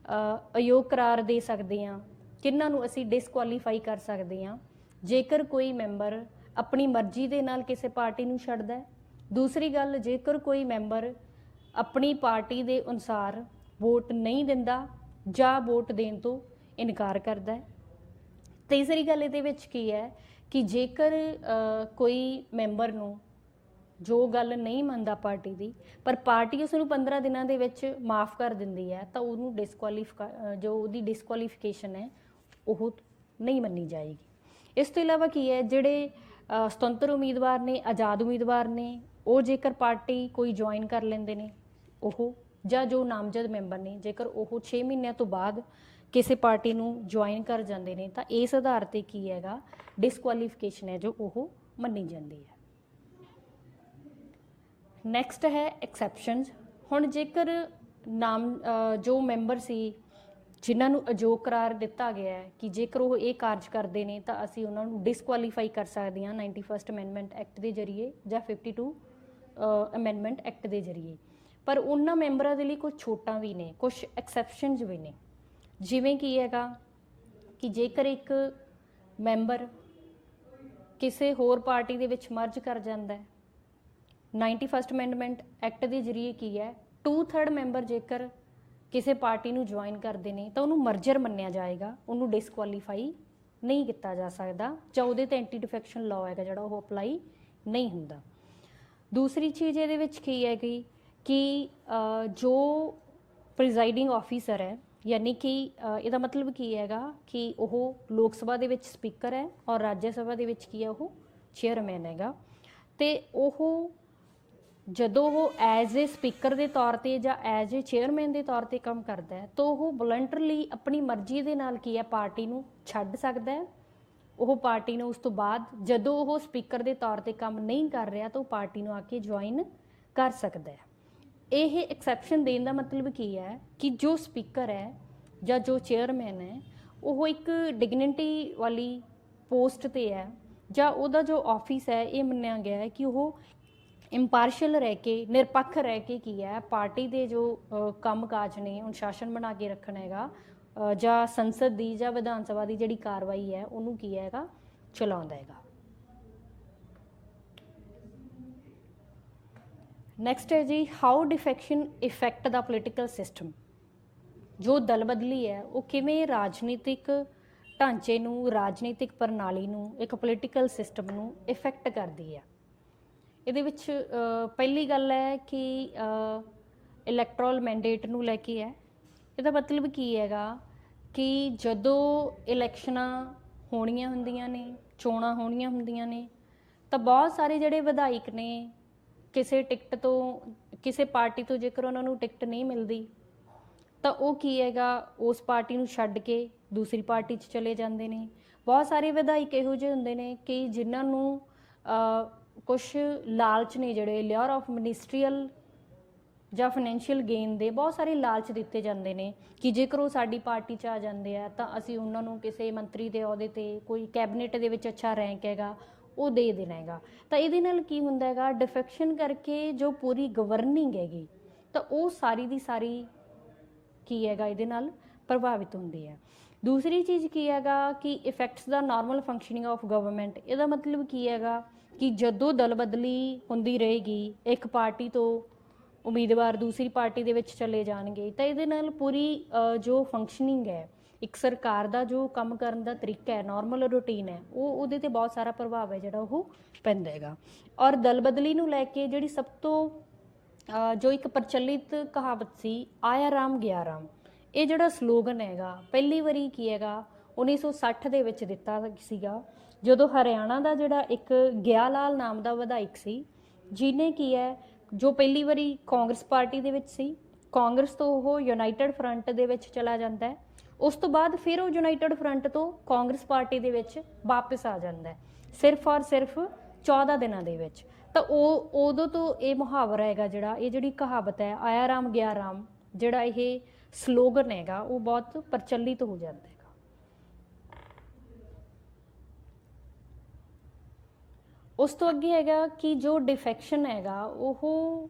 A: ਅਯੋਗ ਕਰਾਰ ਦੇ ਸਕਦੇ ਹਾਂ, ਕਿਹਨਾਂ ਨੂੰ ਅਸੀਂ ਡਿਸਕੁਆਲੀਫਾਈ ਕਰ ਸਕਦੇ ਹਾਂ, ਜੇਕਰ ਕੋਈ ਮੈਂਬਰ ਆਪਣੀ ਮਰਜ਼ੀ ਦੇ ਨਾਲ ਕਿਸੇ ਪਾਰਟੀ ਨੂੰ ਛੱਡਦਾ ਹੈ। ਦੂਸਰੀ ਗੱਲ, ਜੇਕਰ ਕੋਈ ਮੈਂਬਰ ਆਪਣੀ ਪਾਰਟੀ ਦੇ ਅਨੁਸਾਰ ਵੋਟ ਨਹੀਂ ਦਿੰਦਾ ਜਾਂ ਵੋਟ ਦੇਣ ਤੋਂ ਇਨਕਾਰ ਕਰਦਾ ਹੈ। ਤੀਸਰੀ ਗੱਲ ਇਹਦੇ ਵਿੱਚ ਕੀ ਹੈ ਕਿ ਜੇਕਰ ਕੋਈ ਮੈਂਬਰ ਨੂੰ ਜੋ ਗੱਲ ਨਹੀਂ ਮੰਨਦਾ ਪਾਰਟੀ ਦੀ, ਪਰ ਪਾਰਟੀ ਉਸ ਨੂੰ 15 ਦਿਨਾਂ ਦੇ ਵਿੱਚ ਮਾਫ ਕਰ ਦਿੰਦੀ ਹੈ, ਤਾਂ ਉਹਨੂੰ ਜੋ ਉਹਦੀ ਡਿਸਕੁਆਲੀਫਿਕੇਸ਼ਨ ਹੈ ਉਹ ਨਹੀਂ ਮੰਨੀ ਜਾਏਗੀ। ਇਸ ਤੋਂ ਇਲਾਵਾ ਕੀ ਹੈ, ਜਿਹੜੇ ਸੁਤੰਤਰ ਉਮੀਦਵਾਰ ਨੇ, ਆਜ਼ਾਦ ਉਮੀਦਵਾਰ ਨੇ, ਉਹ ਜੇਕਰ ਪਾਰਟੀ ਕੋਈ ਜੁਆਇਨ ਕਰ ਲੈਂਦੇ ਨੇ, ਉਹ ਜਾਂ ਜੋ ਨਾਮਜ਼ਦ ਮੈਂਬਰ ਨੇ ਜੇਕਰ ਉਹ 6 ਮਹੀਨਿਆਂ ਤੋਂ ਬਾਅਦ ਕਿਸੇ ਪਾਰਟੀ ਨੂੰ ਜੁਆਇਨ ਕਰ ਜਾਂਦੇ ਨੇ, ਤਾਂ ਇਸ ਆਧਾਰ ਤੇ ਕੀ ਹੈਗਾ ਡਿਸਕੁਆਲੀਫਿਕੇਸ਼ਨ ਹੈ ਜੋ ਉਹ ਮੰਨੀ ਜਾਂਦੀ ਹੈ। ਨੈਕਸਟ ਹੈ ਐਕਸੈਪਸ਼ਨਸ। ਹੁਣ ਜੇਕਰ ਜੋ ਮੈਂਬਰ ਸੀ ਜਿਨ੍ਹਾਂ ਨੂੰ ਅਯੋਗ ਕਰਾਰ ਦਿੱਤਾ ਗਿਆ ਹੈ ਕਿ ਜੇਕਰ ਉਹ ਇਹ ਕਾਰਜ ਕਰਦੇ ਨੇ ਤਾਂ ਅਸੀਂ ਉਹਨਾਂ ਨੂੰ ਡਿਸਕੁਆਲੀਫਾਈ ਕਰ ਸਕਦੇ ਹਾਂ 91st ਅਮੈਂਡਮੈਂਟ ਐਕਟ ਦੇ ਜ਼ਰੀਏ ਜਾਂ 52 ਅਮੈਂਡਮੈਂਟ ਐਕਟ ਦੇ ਜ਼ਰੀਏ, ਪਰ ਉਹਨਾਂ ਮੈਂਬਰਾਂ ਦੇ ਲਈ ਕੁਝ ਛੋਟਾਂ ਵੀ ਨੇ, ਕੁਝ ਐਕਸੈਪਸ਼ਨਸ ਵੀ ਨੇ। ਜਿਵੇਂ ਕੀ ਹੈਗਾ ਕਿ ਜੇਕਰ ਇੱਕ ਮੈਂਬਰ ਕਿਸੇ ਹੋਰ ਪਾਰਟੀ ਦੇ ਵਿੱਚ ਮਰਜ ਕਰ ਜਾਂਦਾ ਹੈ, 91st ਅਮੈਂਡਮੈਂਟ ਐਕਟ ਦੇ ਜ਼ਰੀਏ ਕੀ ਹੈ, 2/3 ਮੈਂਬਰ ਜੇਕਰ ਕਿਸੇ ਪਾਰਟੀ ਨੂੰ ਜੁਆਇਨ ਕਰਦੇ ਨੇ ਤਾਂ ਉਹਨੂੰ ਮਰਜਰ ਮੰਨਿਆ ਜਾਏਗਾ, ਉਹਨੂੰ ਡਿਸਕੁਆਲੀਫਾਈ ਨਹੀਂ ਕੀਤਾ ਜਾ ਸਕਦਾ ਜਾਂ ਉਹਦੇ ਤੇ ਐਂਟੀ ਡਿਫੈਕਸ਼ਨ ਲਾਅ ਹੈਗਾ ਜਿਹੜਾ ਉਹ ਅਪਲਾਈ ਨਹੀਂ ਹੁੰਦਾ। ਦੂਸਰੀ ਚੀਜ਼ ਇਹਦੇ ਵਿੱਚ ਕੀ ਹੈਗੀ ਕਿ ਜੋ ਪ੍ਰੀਜ਼ਾਈਡਿੰਗ ਆਫੀਸਰ ਹੈ, ਯਾਨੀ ਕਿ ਇਹਦਾ ਮਤਲਬ ਕੀ ਹੈਗਾ ਕਿ ਉਹ ਲੋਕ ਸਭਾ ਦੇ ਵਿੱਚ ਸਪੀਕਰ ਹੈ ਔਰ ਰਾਜ ਸਭਾ ਦੇ ਵਿੱਚ ਕੀ ਹੈ, ਉਹ ਚੇਅਰਮੈਨ ਹੈਗਾ, ਅਤੇ ਉਹ ਜਦੋਂ ਉਹ ਐਜ਼ ਏ ਸਪੀਕਰ ਦੇ ਤੌਰ 'ਤੇ ਜਾਂ ਐਜ਼ ਏ ਚੇਅਰਮੈਨ ਦੇ ਤੌਰ 'ਤੇ ਕੰਮ ਕਰਦਾ ਹੈ ਤਾਂ ਉਹ ਵਲੰਟਰਲੀ ਆਪਣੀ ਮਰਜ਼ੀ ਦੇ ਨਾਲ ਕੀ ਹੈ ਪਾਰਟੀ ਨੂੰ ਛੱਡ ਸਕਦਾ ਹੈ। ਉਹ ਪਾਰਟੀ ਨੂੰ ਉਸ ਤੋਂ ਬਾਅਦ ਜਦੋਂ ਉਹ ਸਪੀਕਰ ਦੇ ਤੌਰ 'ਤੇ ਕੰਮ ਨਹੀਂ ਕਰ ਰਿਹਾ ਤਾਂ ਉਹ ਪਾਰਟੀ ਨੂੰ ਆ ਕੇ ਜੁਆਇਨ ਕਰ ਸਕਦਾ ਹੈ। ਇਹ ਐਕਸੈਪਸ਼ਨ ਦੇਣ ਦਾ ਮਤਲਬ ਕੀ ਹੈ ਕਿ ਜੋ ਸਪੀਕਰ ਹੈ ਜਾਂ ਜੋ ਚੇਅਰਮੈਨ ਹੈ ਉਹ ਇੱਕ ਡਿਗਨਿਟੀ ਵਾਲੀ ਪੋਸਟ 'ਤੇ ਹੈ ਜਾਂ ਉਹਦਾ ਜੋ ਆਫਿਸ ਹੈ ਇਹ ਮੰਨਿਆ ਗਿਆ ਹੈ ਕਿ ਉਹ ਇੰਪਾਰਸ਼ਲ ਰਹਿ ਕੇ, ਨਿਰਪੱਖ ਰਹਿ ਕੇ ਕੀ ਹੈ ਪਾਰਟੀ ਦੇ ਜੋ ਕੰਮ ਕਾਜ ਨੇ ਅਨੁਸ਼ਾਸਨ ਬਣਾ ਕੇ ਰੱਖਣਾ ਹੈਗਾ ਜਾਂ ਸੰਸਦ ਦੀ ਜਾਂ ਵਿਧਾਨ ਸਭਾ ਦੀ ਜਿਹੜੀ ਕਾਰਵਾਈ ਹੈ ਉਹਨੂੰ ਕੀ ਹੈਗਾ ਚਲਾਉਂਦਾ ਹੈਗਾ। ਨੈਕਸਟ ਹੈ ਜੀ, how defection effect the political system. ਜੋ ਦਲ ਬਦਲੀ ਹੈ ਉਹ ਕਿਵੇਂ ਰਾਜਨੀਤਿਕ ਢਾਂਚੇ ਨੂੰ, ਰਾਜਨੀਤਿਕ ਪ੍ਰਣਾਲੀ ਨੂੰ, ਇੱਕ ਪੋਲੀਟੀਕਲ ਸਿਸਟਮ ਨੂੰ ਇਫੈਕਟ ਕਰਦੀ ਹੈ। ਇਹਦੇ ਵਿੱਚ ਪਹਿਲੀ ਗੱਲ ਹੈ ਕਿ ਇਲੈਕਟਰਲ ਮੈਂਡੇਟ ਨੂੰ ਲੈ ਕੇ ਹੈ। ਇਹਦਾ ਮਤਲਬ ਕੀ ਹੈਗਾ ਕਿ ਜਦੋਂ ਇਲੈਕਸ਼ਨਾਂ ਹੋਣੀਆਂ ਹੁੰਦੀਆਂ ਨੇ, ਚੋਣਾਂ ਹੋਣੀਆਂ ਹੁੰਦੀਆਂ ਨੇ, ਤਾਂ ਬਹੁਤ ਸਾਰੇ ਜਿਹੜੇ ਵਿਧਾਇਕ ਨੇ ਕਿਸੇ ਟਿਕਟ ਤੋਂ, ਕਿਸੇ ਪਾਰਟੀ ਤੋਂ ਜੇਕਰ ਉਹਨਾਂ ਨੂੰ ਟਿਕਟ ਨਹੀਂ ਮਿਲਦੀ ਤਾਂ ਉਹ ਕੀ ਹੈਗਾ ਉਸ ਪਾਰਟੀ ਨੂੰ ਛੱਡ ਕੇ ਦੂਸਰੀ ਪਾਰਟੀ 'ਚ ਚਲੇ ਜਾਂਦੇ ਨੇ। ਬਹੁਤ ਸਾਰੇ ਵਿਧਾਇਕ ਇਹੋ ਜਿਹੇ ਹੁੰਦੇ ਨੇ ਕਿ ਜਿਨ੍ਹਾਂ ਨੂੰ ਕੁਛ ਲਾਲਚ ਨੇ, ਜਿਹੜੇ ਲਿਅਰ ਆਫ ਮਿਨਿਸਟਰੀਅਲ ਜਾਂ ਫਾਈਨੈਂਸ਼ੀਅਲ ਗੇਨ ਦੇ ਬਹੁਤ ਸਾਰੇ ਲਾਲਚ ਦਿੱਤੇ ਜਾਂਦੇ ਨੇ ਕਿ ਜੇਕਰ ਉਹ ਸਾਡੀ ਪਾਰਟੀ 'ਚ ਆ ਜਾਂਦੇ ਆ ਤਾਂ ਅਸੀਂ ਉਹਨਾਂ ਨੂੰ ਕਿਸੇ ਮੰਤਰੀ ਦੇ ਅਹੁਦੇ 'ਤੇ, ਕੋਈ ਕੈਬਨਿਟ ਦੇ ਵਿੱਚ ਅੱਛਾ ਰੈਂਕ ਹੈਗਾ ਉਹ ਦੇ ਦੇਣਾ ਹੈਗਾ। ਤਾਂ ਇਹਦੇ ਨਾਲ ਕੀ ਹੁੰਦਾ ਹੈਗਾ, ਡਿਫੈਕਸ਼ਨ ਕਰਕੇ ਜੋ ਪੂਰੀ ਗਵਰਨਿੰਗ ਹੈਗੀ ਤਾਂ ਉਹ ਸਾਰੀ ਦੀ ਸਾਰੀ ਕੀ ਹੈਗਾ ਇਹਦੇ ਨਾਲ ਪ੍ਰਭਾਵਿਤ ਹੁੰਦੀ ਹੈ। ਦੂਸਰੀ ਚੀਜ਼ ਕੀ ਹੈਗਾ ਕਿ effects the normal functioning of government. ਇਹਦਾ ਮਤਲਬ ਕੀ ਹੈਗਾ ਕਿ ਜਦੋਂ ਦਲ ਬਦਲੀ ਹੁੰਦੀ ਰਹੇਗੀ, ਇੱਕ ਪਾਰਟੀ ਤੋਂ ਉਮੀਦਵਾਰ ਦੂਸਰੀ ਪਾਰਟੀ ਦੇ ਵਿੱਚ ਚਲੇ ਜਾਣਗੇ ਤਾਂ ਇਹਦੇ ਨਾਲ ਪੂਰੀ ਜੋ ਫੰਕਸ਼ਨਿੰਗ ਹੈ, ਇੱਕ ਸਰਕਾਰ ਦਾ ਜੋ ਕੰਮ ਕਰਨ ਦਾ ਤਰੀਕਾ ਹੈ, ਨਾਰਮਲ ਰੂਟੀਨ ਹੈ, ਉਹ ਉਹਦੇ 'ਤੇ ਬਹੁਤ ਸਾਰਾ ਪ੍ਰਭਾਵ ਹੈ ਜਿਹੜਾ ਉਹ ਪੈਂਦਾ ਹੈਗਾ। ਔਰ ਦਲ ਬਦਲੀ ਨੂੰ ਲੈ ਕੇ ਜਿਹੜੀ ਸਭ ਤੋਂ ਜੋ ਇੱਕ ਪ੍ਰਚਲਿਤ ਕਹਾਵਤ ਸੀ, ਆਇਆ ਰਾਮ ਗਿਆ ਰਾਮ, ਇਹ ਜਿਹੜਾ ਸਲੋਗਨ ਹੈਗਾ ਪਹਿਲੀ ਵਾਰੀ ਕੀ ਹੈਗਾ 1960 ਦੇ ਵਿੱਚ ਦਿੱਤਾ ਸੀਗਾ, ਜਦੋਂ ਹਰਿਆਣਾ ਦਾ ਜਿਹੜਾ ਇੱਕ ਗਿਆ ਲਾਲ ਨਾਮ ਦਾ ਵਿਧਾਇਕ ਸੀ, ਜਿਹਨੇ ਕੀ ਹੈ ਜੋ ਪਹਿਲੀ ਵਾਰੀ ਕਾਂਗਰਸ ਪਾਰਟੀ ਦੇ ਵਿੱਚ ਸੀ, ਕਾਂਗਰਸ ਤੋਂ ਉਹ ਯੂਨਾਈਟਿਡ ਫਰੰਟ ਦੇ ਵਿੱਚ ਚਲਾ ਜਾਂਦਾ ਹੈ, ਉਸ ਤੋਂ ਬਾਅਦ ਫਿਰ ਉਹ ਯੂਨਾਈਟਿਡ ਫਰੰਟ ਤੋਂ ਕਾਂਗਰਸ ਪਾਰਟੀ ਦੇ ਵਿੱਚ ਵਾਪਸ ਆ ਜਾਂਦਾ ਹੈ, ਸਿਰਫ ਔਰ ਸਿਰਫ 14 ਦਿਨਾਂ ਦੇ ਵਿੱਚ। ਤਾਂ ਉਹ ਉਦੋਂ ਤੋਂ ਇਹ ਮੁਹਾਵਰਾ ਹੈਗਾ ਜਿਹੜਾ, ਇਹ ਜਿਹੜੀ ਕਹਾਵਤ ਹੈ ਆਇਆ ਰਾਮ ਗਿਆ ਰਾਮ, ਜਿਹੜਾ ਇਹ ਸਲੋਗਨ ਹੈਗਾ ਉਹ ਬਹੁਤ ਪ੍ਰਚਲਿਤ ਹੋ ਜਾਂਦਾ ਹੈਗਾ। ਉਸ ਤੋਂ ਅੱਗੇ ਹੈਗਾ ਕਿ ਜੋ ਡਿਫੈਕਸ਼ਨ ਹੈਗਾ ਉਹ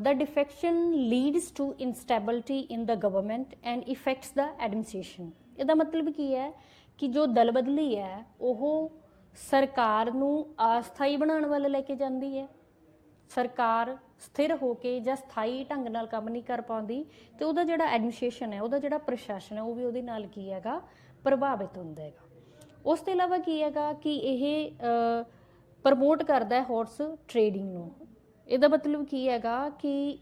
A: the defection leads to instability in the government and affects the administration। ਇਹਦਾ ਮਤਲਬ ਕੀ ਹੈ ਕਿ ਜੋ ਦਲ ਬਦਲੀ ਹੈ ਉਹ ਸਰਕਾਰ ਨੂੰ ਅਸਥਾਈ ਬਣਾਉਣ ਵੱਲ ਲੈ ਕੇ ਜਾਂਦੀ ਹੈ। ਸਰਕਾਰ ਸਥਿਰ ਹੋ ਕੇ ਜਾਂ ਸਥਾਈ ਢੰਗ ਨਾਲ ਕੰਮ ਨਹੀਂ ਕਰ ਪਾਉਂਦੀ ਤੇ ਉਹਦਾ ਜਿਹੜਾ ਐਡਮਿਨਿਸਟ੍ਰੇਸ਼ਨ ਹੈ, ਉਹਦਾ ਜਿਹੜਾ ਪ੍ਰਸ਼ਾਸਨ ਹੈ ਉਹ ਵੀ ਉਹਦੇ ਨਾਲ ਕੀ ਹੈਗਾ ਪ੍ਰਭਾਵਿਤ ਹੁੰਦਾ ਹੈਗਾ। ਉਸ ਤੋਂ ਇਲਾਵਾ ਕੀ ਹੈਗਾ ਕਿ ਇਹ ਪ੍ਰਮੋਟ ਕਰਦਾ ਹੈ ਹਾਰਸ ਟ੍ਰੇਡਿੰਗ ਨੂੰ। ਇਹਦਾ ਮਤਲਬ ਕੀ ਹੈਗਾ ਕਿ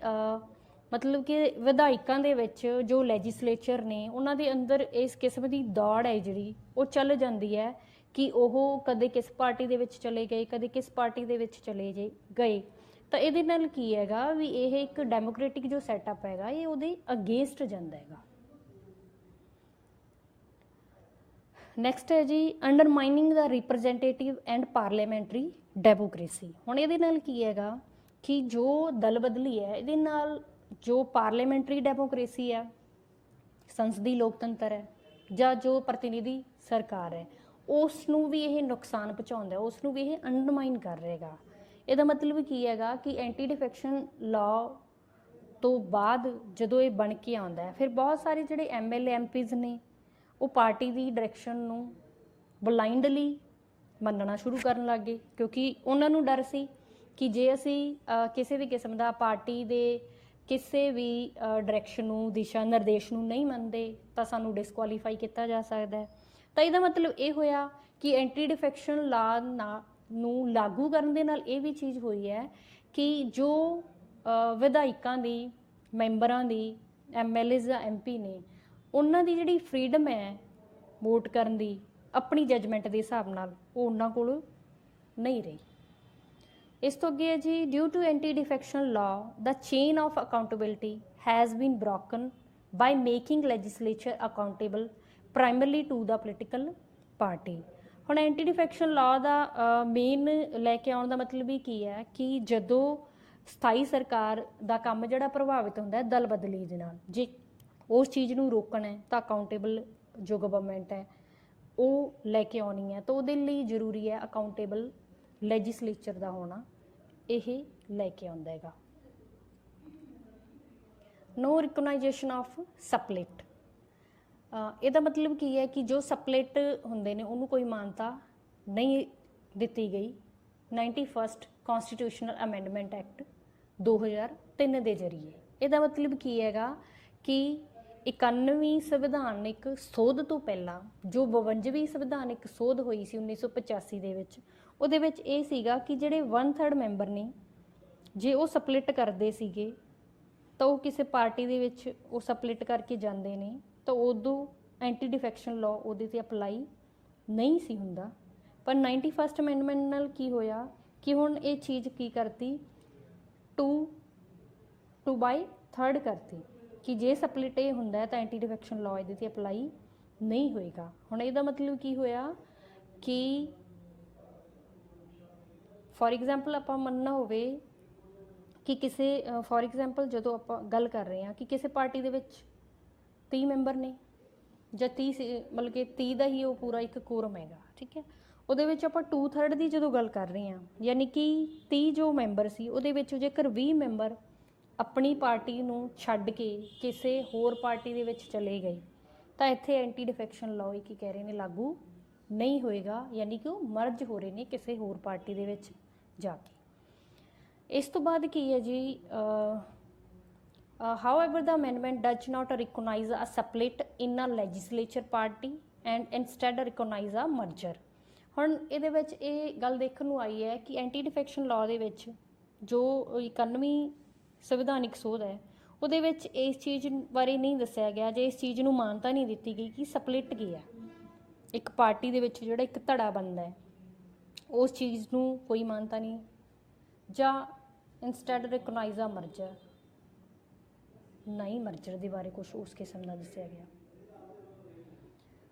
A: ਮਤਲਬ ਕਿ ਵਿਧਾਇਕਾਂ ਦੇ ਵਿੱਚ ਜੋ ਲੈਜਿਸਲੇਚਰ ਨੇ ਉਹਨਾਂ ਦੇ ਅੰਦਰ ਇਸ ਕਿਸਮ ਦੀ ਦੌੜ ਹੈ ਜਿਹੜੀ ਉਹ ਚੱਲ ਜਾਂਦੀ ਹੈ ਕਿ ਉਹ ਕਦੇ ਕਿਸ ਪਾਰਟੀ ਦੇ ਵਿੱਚ ਚਲੇ ਗਏ, ਕਦੇ ਕਿਸ ਪਾਰਟੀ ਦੇ ਵਿੱਚ ਚਲੇ ਗਏ। ਤਾਂ ਇਹਦੇ ਨਾਲ ਕੀ ਹੈਗਾ ਵੀ ਇਹ ਇੱਕ ਡੈਮੋਕ੍ਰੈਟਿਕ ਜੋ ਸੈਟਅਪ ਹੈਗਾ ਇਹ ਉਹਦੇ ਅਗੇਂਸਟ ਜਾਂਦਾ ਹੈਗਾ। ਨੈਕਸਟ ਹੈ ਜੀ ਅੰਡਰਮਾਈਨਿੰਗ ਦਾ ਰਿਪਰੈਜ਼ੈਂਟੇਟਿਵ ਐਂਡ ਪਾਰਲੀਮੈਂਟਰੀ ਡੈਮੋਕ੍ਰੇਸੀ। ਹੁਣ ਇਹਦੇ ਨਾਲ ਕੀ ਹੈਗਾ ਕਿ ਜੋ ਦਲ ਬਦਲੀ ਹੈ ਇਹਦੇ ਨਾਲ ਜੋ ਪਾਰਲੀਮੈਂਟਰੀ ਡੈਮੋਕ੍ਰੇਸੀ ਹੈ, ਸੰਸਦੀ ਲੋਕਤੰਤਰ ਹੈ ਜਾਂ ਜੋ ਪ੍ਰਤੀਨਿਧੀ ਸਰਕਾਰ ਹੈ, ਉਸ ਨੂੰ ਵੀ ਇਹ ਨੁਕਸਾਨ ਪਹੁੰਚਾਉਂਦਾ, ਉਸ ਨੂੰ ਵੀ ਇਹ ਅੰਡਰਮਾਈਨ ਕਰ ਰਹੇਗਾ। ਇਹਦਾ ਮਤਲਬ ਕੀ ਹੈਗਾ ਕਿ ਐਂਟੀ ਡਿਫੈਕਸ਼ਨ ਲਾਅ ਤੋਂ ਬਾਅਦ ਜਦੋਂ ਇਹ ਬਣ ਕੇ ਆਉਂਦਾ ਹੈ ਫਿਰ ਬਹੁਤ ਸਾਰੇ ਜਿਹੜੇ MLA MPs ਨੇ ਉਹ ਪਾਰਟੀ ਦੀ ਡਾਇਰੈਕਸ਼ਨ ਨੂੰ ਬਲਾਈਂਡਲੀ ਮੰਨਣਾ ਸ਼ੁਰੂ ਕਰਨ ਲੱਗ ਗਏ, ਕਿਉਂਕਿ ਉਹਨਾਂ ਨੂੰ ਡਰ ਸੀ ਕਿ ਜੇ ਅਸੀਂ ਕਿਸੇ ਵੀ ਕਿਸਮ ਦਾ ਪਾਰਟੀ ਦੇ ਕਿਸੇ ਵੀ ਡਾਇਰੈਕਸ਼ਨ ਨੂੰ, ਦਿਸ਼ਾ ਨਿਰਦੇਸ਼ ਨੂੰ ਨਹੀਂ ਮੰਨਦੇ ਤਾਂ ਸਾਨੂੰ ਡਿਸਕੁਆਲੀਫਾਈ ਕੀਤਾ ਜਾ ਸਕਦਾ ਹੈ। ਤਾਂ ਇਹਦਾ ਮਤਲਬ ਇਹ ਹੋਇਆ ਕਿ ਐਂਟੀ ਡਿਫੈਕਸ਼ਨ ਲਾ ਨੂੰ ਲਾਗੂ ਕਰਨ ਦੇ ਨਾਲ ਇਹ ਵੀ ਚੀਜ਼ ਹੋਈ ਹੈ ਕਿ ਜੋ ਵਿਧਾਇਕਾਂ ਦੀ, ਮੈਂਬਰਾਂ ਦੀ, MLAs ਜਾਂ MP ਨੇ, ਉਹਨਾਂ ਦੀ ਜਿਹੜੀ ਫਰੀडम ਹੈ ਵੋਟ ਕਰਨ ਦੀ ਆਪਣੀ ਜਜਮੈਂਟ ਦੇ ਹਿਸਾਬ ਨਾਲ, ਉਹ ਉਹਨਾਂ ਕੋਲ ਨਹੀਂ ਰਹੀ। ਇਸ ਤੋਂ ਅੱਗੇ ਹੈ ਜੀ, due to anti defection law the chain of accountability has been broken by making legislature accountable primarily to the political party. ਹੁਣ ਐਂਟੀ ਡਿਫੈਕਸ਼ਨ ਲਾਅ ਦਾ ਮੇਨ ਲੈ ਕੇ ਆਉਣ ਦਾ ਮਤਲਬ ਹੀ ਕੀ ਹੈ ਕਿ ਜਦੋਂ ਸਥਾਈ ਸਰਕਾਰ ਦਾ ਕੰਮ ਜਿਹੜਾ ਪ੍ਰਭਾਵਿਤ ਹੁੰਦਾ ਹੈ ਦਲ ਬਦਲੀ ਦੇ ਨਾਲ, ਜੇ ਉਸ ਚੀਜ਼ ਨੂੰ ਰੋਕਣਾ ਹੈ ਤਾਂ ਅਕਾਊਂਟੇਬਲ ਜੋ ਗਵਰਨਮੈਂਟ ਹੈ ਉਹ ਲੈ ਕੇ ਆਉਣੀ ਹੈ, ਤਾਂ ਉਹਦੇ ਲਈ ਜ਼ਰੂਰੀ ਹੈ ਅਕਾਊਂਟੇਬਲ ਲੈਜਿਸਲੇਚਰ ਦਾ ਹੋਣਾ। ਇਹ ਲੈ ਕੇ ਆਉਂਦਾ ਹੈਗਾ। ਨੋ ਰਿਕਗਨਾਈਜੇਸ਼ਨ ਆਫ ਸਪਲਿਟ। ਇਹਦਾ ਮਤਲਬ ਕੀ ਹੈ ਕਿ ਜੋ ਸਪਲਿਟ ਹੁੰਦੇ ਨੇ ਉਹਨੂੰ ਕੋਈ ਮਾਨਤਾ ਨਹੀਂ ਦਿੱਤੀ ਗਈ 91st ਕਨਸਟੀਟਿਊਸ਼ਨਲ ਅਮੈਂਡਮੈਂਟ ਐਕਟ 2003 ਦੇ ਜ਼ਰੀਏ। ਇਹਦਾ ਮਤਲਬ ਕੀ ਹੈਗਾ ਕਿ 91ਵੀਂ ਸੰਵਿਧਾਨਿਕ ਸੋਧ ਤੋਂ ਪਹਿਲਾਂ ਜੋ 52ਵੀਂ ਸੰਵਿਧਾਨਿਕ ਸੋਧ ਹੋਈ ਸੀ 1985 ਦੇ ਵਿੱਚ, ਉਹਦੇ ਵਿੱਚ ਇਹ ਸੀਗਾ ਕਿ ਜਿਹੜੇ 1/3 ਮੈਂਬਰ ਨੇ ਜੇ ਉਹ ਸਪਲਿਟ ਕਰਦੇ ਸੀਗੇ ਤਾਂ ਉਹ ਕਿਸੇ ਪਾਰਟੀ ਦੇ ਵਿੱਚ ਉਹ ਸਪਲਿਟ ਕਰਕੇ ਜਾਂਦੇ ਨੇ ਤਾਂ ਉਦੋਂ ਐਂਟੀ ਡਿਫੈਕਸ਼ਨ ਲਾਅ ਉਹਦੇ 'ਤੇ ਅਪਲਾਈ ਨਹੀਂ ਸੀ ਹੁੰਦਾ। ਪਰ 91st ਅਮੈਂਡਮੈਂਟ ਨਾਲ ਕੀ ਹੋਇਆ ਕਿ ਹੁਣ ਇਹ ਚੀਜ਼ ਕੀ ਕਰਤੀ, 2/3 ਕਰਤੀ ਕਿ ਜੇ ਸਪਲਿਟ ਇਹ ਹੁੰਦਾ ਹੈ ਤਾਂ ਐਂਟੀ ਡਿਫੈਕਸ਼ਨ ਲਾਅ ਇਹਦੇ 'ਤੇ ਅਪਲਾਈ ਨਹੀਂ ਹੋਏਗਾ। ਹੁਣ ਇਹਦਾ ਮਤਲਬ ਕੀ ਹੋਇਆ ਕਿ ਫੋਰ ਐਗਜ਼ਾਮਪਲ ਆਪਾਂ ਮੰਨਣਾ ਹੋਵੇ ਕਿ ਕਿਸੇ ਫੋਰ ਐਗਜ਼ਾਮਪਲ ਜਦੋਂ ਆਪਾਂ ਗੱਲ ਕਰ ਰਹੇ ਹਾਂ ਕਿ ਕਿਸੇ ਪਾਰਟੀ ਦੇ ਵਿੱਚ 30 ਮੈਂਬਰ ਨੇ ਜਾਂ 30 ਮਤਲਬ ਕਿ 30 ਦਾ ਹੀ ਉਹ ਪੂਰਾ ਇੱਕ ਕੋਰਮ ਹੈਗਾ, ਠੀਕ ਹੈ। ਉਹਦੇ ਵਿੱਚ ਆਪਾਂ 2/3 ਦੀ ਜਦੋਂ ਗੱਲ ਕਰ ਰਹੇ ਹਾਂ, ਯਾਨੀ ਕਿ 30 ਜੋ ਮੈਂਬਰ ਸੀ ਉਹਦੇ ਵਿੱਚ ਜੇਕਰ 20 ਮੈਂਬਰ ਆਪਣੀ ਪਾਰਟੀ ਨੂੰ ਛੱਡ ਕੇ ਕਿਸੇ ਹੋਰ ਪਾਰਟੀ ਦੇ ਵਿੱਚ ਚਲੇ ਗਏ ਤਾਂ ਇੱਥੇ ਐਂਟੀ ਡਿਫੈਕਸ਼ਨ ਲਾਅ ਕੀ ਕਹਿ ਰਹੇ ਨੇ, ਲਾਗੂ ਨਹੀਂ ਹੋਏਗਾ, ਯਾਨੀ ਕਿ ਉਹ ਮਰਜ ਹੋ ਰਹੇ ਨੇ ਕਿਸੇ ਹੋਰ ਪਾਰਟੀ ਦੇ ਵਿੱਚ ਜਾ ਕੇ। ਇਸ ਤੋਂ ਬਾਅਦ ਕੀ ਹੈ ਜੀ, however the amendment does not recognize a split in a legislature party and instead recognize a merger। ਹੁਣ ਇਹਦੇ ਵਿੱਚ ਇਹ ਗੱਲ ਦੇਖਣ ਨੂੰ ਆਈ ਹੈ ਕਿ ਐਂਟੀ ਡਿਫੈਕਸ਼ਨ ਲਾਅ ਦੇ ਵਿੱਚ ਜੋ 91ਵੀਂ ਸੰਵਿਧਾਨਿਕ ਸੋਧ ਹੈ ਉਹਦੇ ਵਿੱਚ ਇਸ ਚੀਜ਼ ਬਾਰੇ ਨਹੀਂ ਦੱਸਿਆ ਗਿਆ, ਜੇ ਇਸ ਚੀਜ਼ ਨੂੰ ਮਾਨਤਾ ਨਹੀਂ ਦਿੱਤੀ ਗਈ ਕਿ ਸਪਲਿਟ ਕੀ ਹੈ। ਇੱਕ ਪਾਰਟੀ ਦੇ ਵਿੱਚ ਜਿਹੜਾ ਇੱਕ ਧੜਾ ਬਣਦਾ ਹੈ ਉਸ ਚੀਜ਼ ਨੂੰ ਕੋਈ ਮਾਨਤਾ ਨਹੀਂ, ਜਾਂ ਇੰਸਟੈਡ ਰਿਕਗਨਾਈਜ਼ ਆ ਮਰਜਰ, ਨਹੀਂ ਮਰਜਰ ਦੇ ਬਾਰੇ ਕੁਝ ਉਸ ਕਿਸਮ ਦਾ ਦੱਸਿਆ ਗਿਆ।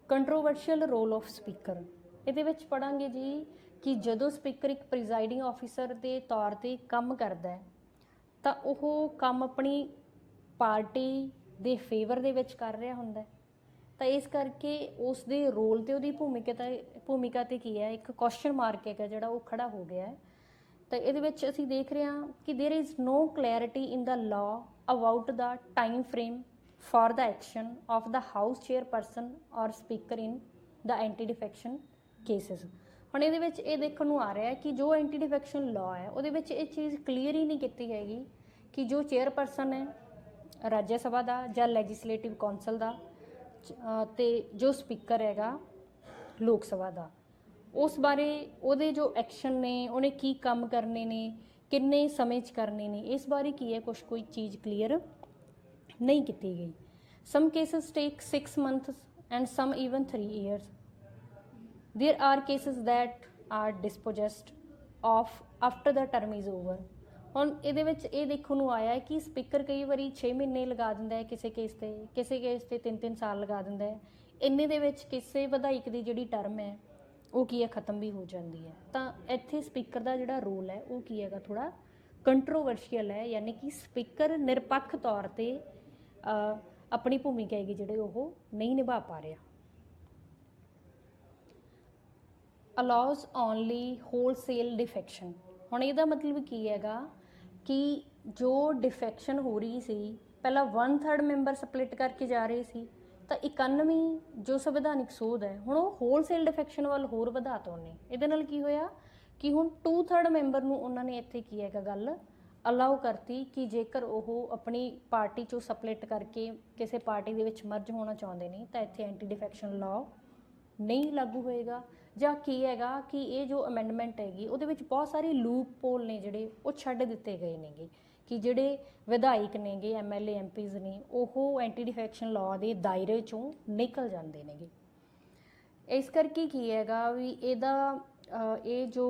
A: ਕੰਟਰੋਵਰਸ਼ੀਅਲ ਰੋਲ ਆਫ ਸਪੀਕਰ, ਇਹਦੇ ਵਿੱਚ ਪੜਾਂਗੇ ਜੀ ਕਿ ਜਦੋਂ ਸਪੀਕਰ ਇੱਕ ਪ੍ਰੀਜ਼ਾਈਡਿੰਗ ਆਫਿਸਰ ਦੇ ਤੌਰ 'ਤੇ ਕੰਮ ਕਰਦਾ ਹੈ ਤਾਂ ਉਹ ਕੰਮ ਆਪਣੀ ਪਾਰਟੀ ਦੇ ਫੇਵਰ ਦੇ ਵਿੱਚ ਕਰ ਰਿਹਾ ਹੁੰਦਾ, ਤਾਂ ਇਸ ਕਰਕੇ ਉਸ ਦੇ ਰੋਲ 'ਤੇ ਉਹਦੀ ਭੂਮਿਕਾ 'ਤੇ ਕੀ ਹੈ, ਇੱਕ ਕੁਐਸਚਨ ਮਾਰਕ ਹੈਗਾ ਜਿਹੜਾ ਉਹ ਖੜਾ ਹੋ ਗਿਆ ਹੈ। ਤਾਂ ਇਹਦੇ ਵਿੱਚ ਅਸੀਂ ਦੇਖ ਰਹੇ ਹਾਂ ਕਿ there is no clarity in the law about the time frame for the action of the house chairperson or speaker in the anti defection cases. ਹੁਣ ਇਹਦੇ ਵਿੱਚ ਇਹ ਦੇਖਣ ਨੂੰ ਆ ਰਿਹਾ ਕਿ ਜੋ ਐਂਟੀ ਡਿਫੈਕਸ਼ਨ ਲਾਅ ਹੈ ਉਹਦੇ ਵਿੱਚ ਇਹ ਚੀਜ਼ ਕਲੀਅਰ ਹੀ ਨਹੀਂ ਕੀਤੀ ਹੈਗੀ ਕਿ ਜੋ ਚੇਅਰਪਰਸਨ ਹੈ ਰਾਜ ਸਭਾ ਦਾ ਜਾਂ ਲੈਜਿਸਲੇਟਿਵ ਕੌਂਸਲ ਦਾ ਅਤੇ ਜੋ ਸਪੀਕਰ ਹੈਗਾ ਲੋਕ ਸਭਾ ਦਾ, ਉਸ ਬਾਰੇ ਉਹਦੇ ਜੋ ਐਕਸ਼ਨ ਨੇ ਉਹਨੇ ਕੀ ਕੰਮ ਕਰਨੇ ਨੇ, ਕਿੰਨੇ ਸਮੇਂ 'ਚ ਕਰਨੇ ਨੇ, ਇਸ ਬਾਰੇ ਕੀ ਹੈ ਕੋਈ ਚੀਜ਼ ਕਲੀਅਰ ਨਹੀਂ ਕੀਤੀ ਗਈ। ਸਮ cases take 6 months and some even 3 years. There are cases that are dispossessed of after the term is over। ਹੁਣ ਇਹਦੇ ਵਿੱਚ ਇਹ ਦੇਖਣ ਨੂੰ ਆਇਆ ਕਿ ਸਪੀਕਰ ਕਈ ਵਾਰੀ 6 ਮਹੀਨੇ ਲਗਾ ਦਿੰਦਾ ਹੈ ਕਿਸੇ ਕੇਸ 'ਤੇ 3-3 ਸਾਲ ਲਗਾ ਦਿੰਦਾ ਹੈ। ਇੰਨੇ ਦੇ ਵਿੱਚ ਕਿਸੇ ਵਿਧਾਇਕ ਦੀ ਜਿਹੜੀ ਟਰਮ ਹੈ ਉਹ ਕੀ ਹੈ, ਖਤਮ ਵੀ ਹੋ ਜਾਂਦੀ ਹੈ। ਤਾਂ ਇੱਥੇ ਸਪੀਕਰ ਦਾ ਜਿਹੜਾ ਰੋਲ ਹੈ ਉਹ ਕੀ ਹੈਗਾ, ਥੋੜ੍ਹਾ ਕੰਟਰੋਵਰਸ਼ੀਅਲ ਹੈ, ਯਾਨੀ ਕਿ ਸਪੀਕਰ ਨਿਰਪੱਖ ਤੌਰ 'ਤੇ ਆਪਣੀ ਭੂਮਿਕਾ ਹੈਗੀ ਜਿਹੜੇ ਉਹ ਨਹੀਂ ਨਿਭਾ ਪਾ ਰਿਹਾ। ਅਲਾਉਜ਼ ਓਨਲੀ ਹੋਲਸੇਲ ਡਿਫੈਕਸ਼ਨ। ਹੁਣ ਇਹਦਾ ਮਤਲਬ ਕੀ ਹੈਗਾ ਕਿ ਜੋ ਡਿਫੈਕਸ਼ਨ ਹੋ ਰਹੀ ਸੀ, ਪਹਿਲਾਂ 1/3 ਮੈਂਬਰ ਸਪਲਿਟ ਕਰਕੇ ਜਾ ਰਹੇ ਸੀ ਤਾਂ 91 ਜੋ ਸੰਵਿਧਾਨਿਕ ਸੋਧ ਹੈ ਹੁਣ ਉਹ ਹੋਲਸੇਲ ਡਿਫੈਕਸ਼ਨ ਵੱਲ ਹੋਰ ਵਧਾਤਾ ਉਹਨੇ। ਇਹਦੇ ਨਾਲ ਕੀ ਹੋਇਆ ਕਿ ਹੁਣ 2/3 ਮੈਂਬਰ ਨੂੰ ਉਹਨਾਂ ਨੇ ਇੱਥੇ ਕੀ ਹੈਗਾ ਗੱਲ ਅਲਾਉ ਕਰਤੀ ਕਿ ਜੇਕਰ ਉਹ ਆਪਣੀ ਪਾਰਟੀ 'ਚੋਂ ਸਪਲਿਟ ਕਰਕੇ ਕਿਸੇ ਪਾਰਟੀ ਦੇ ਵਿੱਚ ਮਰਜ ਹੋਣਾ ਚਾਹੁੰਦੇ ਨੇ ਤਾਂ ਇੱਥੇ ਐਂਟੀ ਡਿਫੈਕਸ਼ਨ ਲਾਅ ਨਹੀਂ ਲਾਗੂ ਹੋਏਗਾ। ਜਾਂ ਕੀ ਹੈਗਾ ਕਿ ਇਹ ਜੋ ਅਮੈਂਡਮੈਂਟ ਹੈਗੀ ਉਹਦੇ ਵਿੱਚ ਬਹੁਤ ਸਾਰੇ ਲੂਪ ਪੋਲ ਨੇ ਜਿਹੜੇ ਉਹ ਛੱਡ ਦਿੱਤੇ ਗਏ ਨੇਗੇ ਕਿ ਜਿਹੜੇ ਵਿਧਾਇਕ ਨੇਗੇ MLA MPs ਨੇ ਉਹ ਐਂਟੀ ਡਿਫੈਕਸ਼ਨ ਲਾਅ ਦੇ ਦਾਇਰੇ 'ਚੋਂ ਨਿਕਲ ਜਾਂਦੇ ਨੇਗੇ। ਇਸ ਕਰਕੇ ਕੀ ਹੈਗਾ ਵੀ ਇਹਦਾ ਇਹ ਜੋ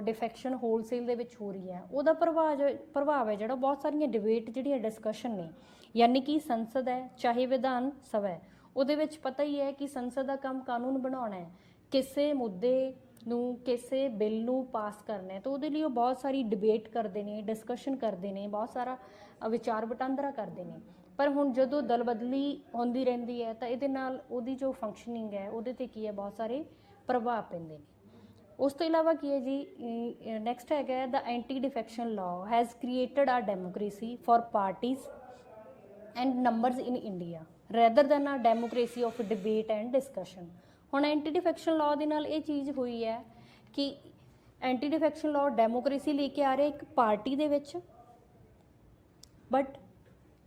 A: ਡਿਫੈਕਸ਼ਨ ਹੋਲਸੇਲ ਦੇ ਵਿੱਚ ਹੋ ਰਹੀ ਹੈ ਉਹਦਾ ਪ੍ਰਭਾਵ ਹੈ ਜਿਹੜਾ ਬਹੁਤ ਸਾਰੀਆਂ ਡਿਬੇਟ ਜਿਹੜੀਆਂ ਡਿਸਕਸ਼ਨ ਨੇ, ਯਾਨੀ ਕਿ ਸੰਸਦ ਹੈ ਚਾਹੇ ਵਿਧਾਨ ਸਭਾ ਹੈ, ਉਹਦੇ ਵਿੱਚ ਪਤਾ ਹੀ ਹੈ ਕਿ ਸੰਸਦ ਦਾ ਕੰਮ ਕਾਨੂੰਨ ਬਣਾਉਣਾ ਹੈ, ਕਿਸੇ ਮੁੱਦੇ ਨੂੰ ਕਿਸੇ ਬਿੱਲ ਨੂੰ ਪਾਸ ਕਰਨਾ ਹੈ ਤਾਂ ਉਹਦੇ ਲਈ ਉਹ ਬਹੁਤ ਸਾਰੀ ਡਿਬੇਟ ਕਰਦੇ ਨੇ, ਡਿਸਕਸ਼ਨ ਕਰਦੇ ਨੇ, ਬਹੁਤ ਸਾਰਾ ਵਿਚਾਰ ਵਟਾਂਦਰਾ ਕਰਦੇ ਨੇ। ਪਰ ਹੁਣ ਜਦੋਂ ਦਲ ਬਦਲੀ ਹੁੰਦੀ ਰਹਿੰਦੀ ਹੈ ਤਾਂ ਇਹਦੇ ਨਾਲ ਉਹਦੀ ਜੋ ਫੰਕਸ਼ਨਿੰਗ ਹੈ ਉਹਦੇ 'ਤੇ ਕੀ ਹੈ ਬਹੁਤ ਸਾਰੇ ਪ੍ਰਭਾਵ ਪੈਂਦੇ ਨੇ। ਉਸ ਤੋਂ ਇਲਾਵਾ ਕੀ ਹੈ ਜੀ ਨੈਕਸਟ ਹੈਗਾ the anti defection law has created a democracy for parties and numbers in India rather than a democracy of debate and discussion. ਹੁਣ ਐਂਟੀ ਡਿਫੈਕਸ਼ਨ ਲਾਅ ਦੇ ਨਾਲ ਇਹ ਚੀਜ਼ ਹੋਈ ਹੈ ਕਿ ਐਂਟੀ ਡਿਫੈਕਸ਼ਨ ਲਾਅ ਡੈਮੋਕ੍ਰੇਸੀ ਲੈ ਕੇ ਆ ਰਿਹਾ ਇੱਕ ਪਾਰਟੀ ਦੇ ਵਿੱਚ, ਬਟ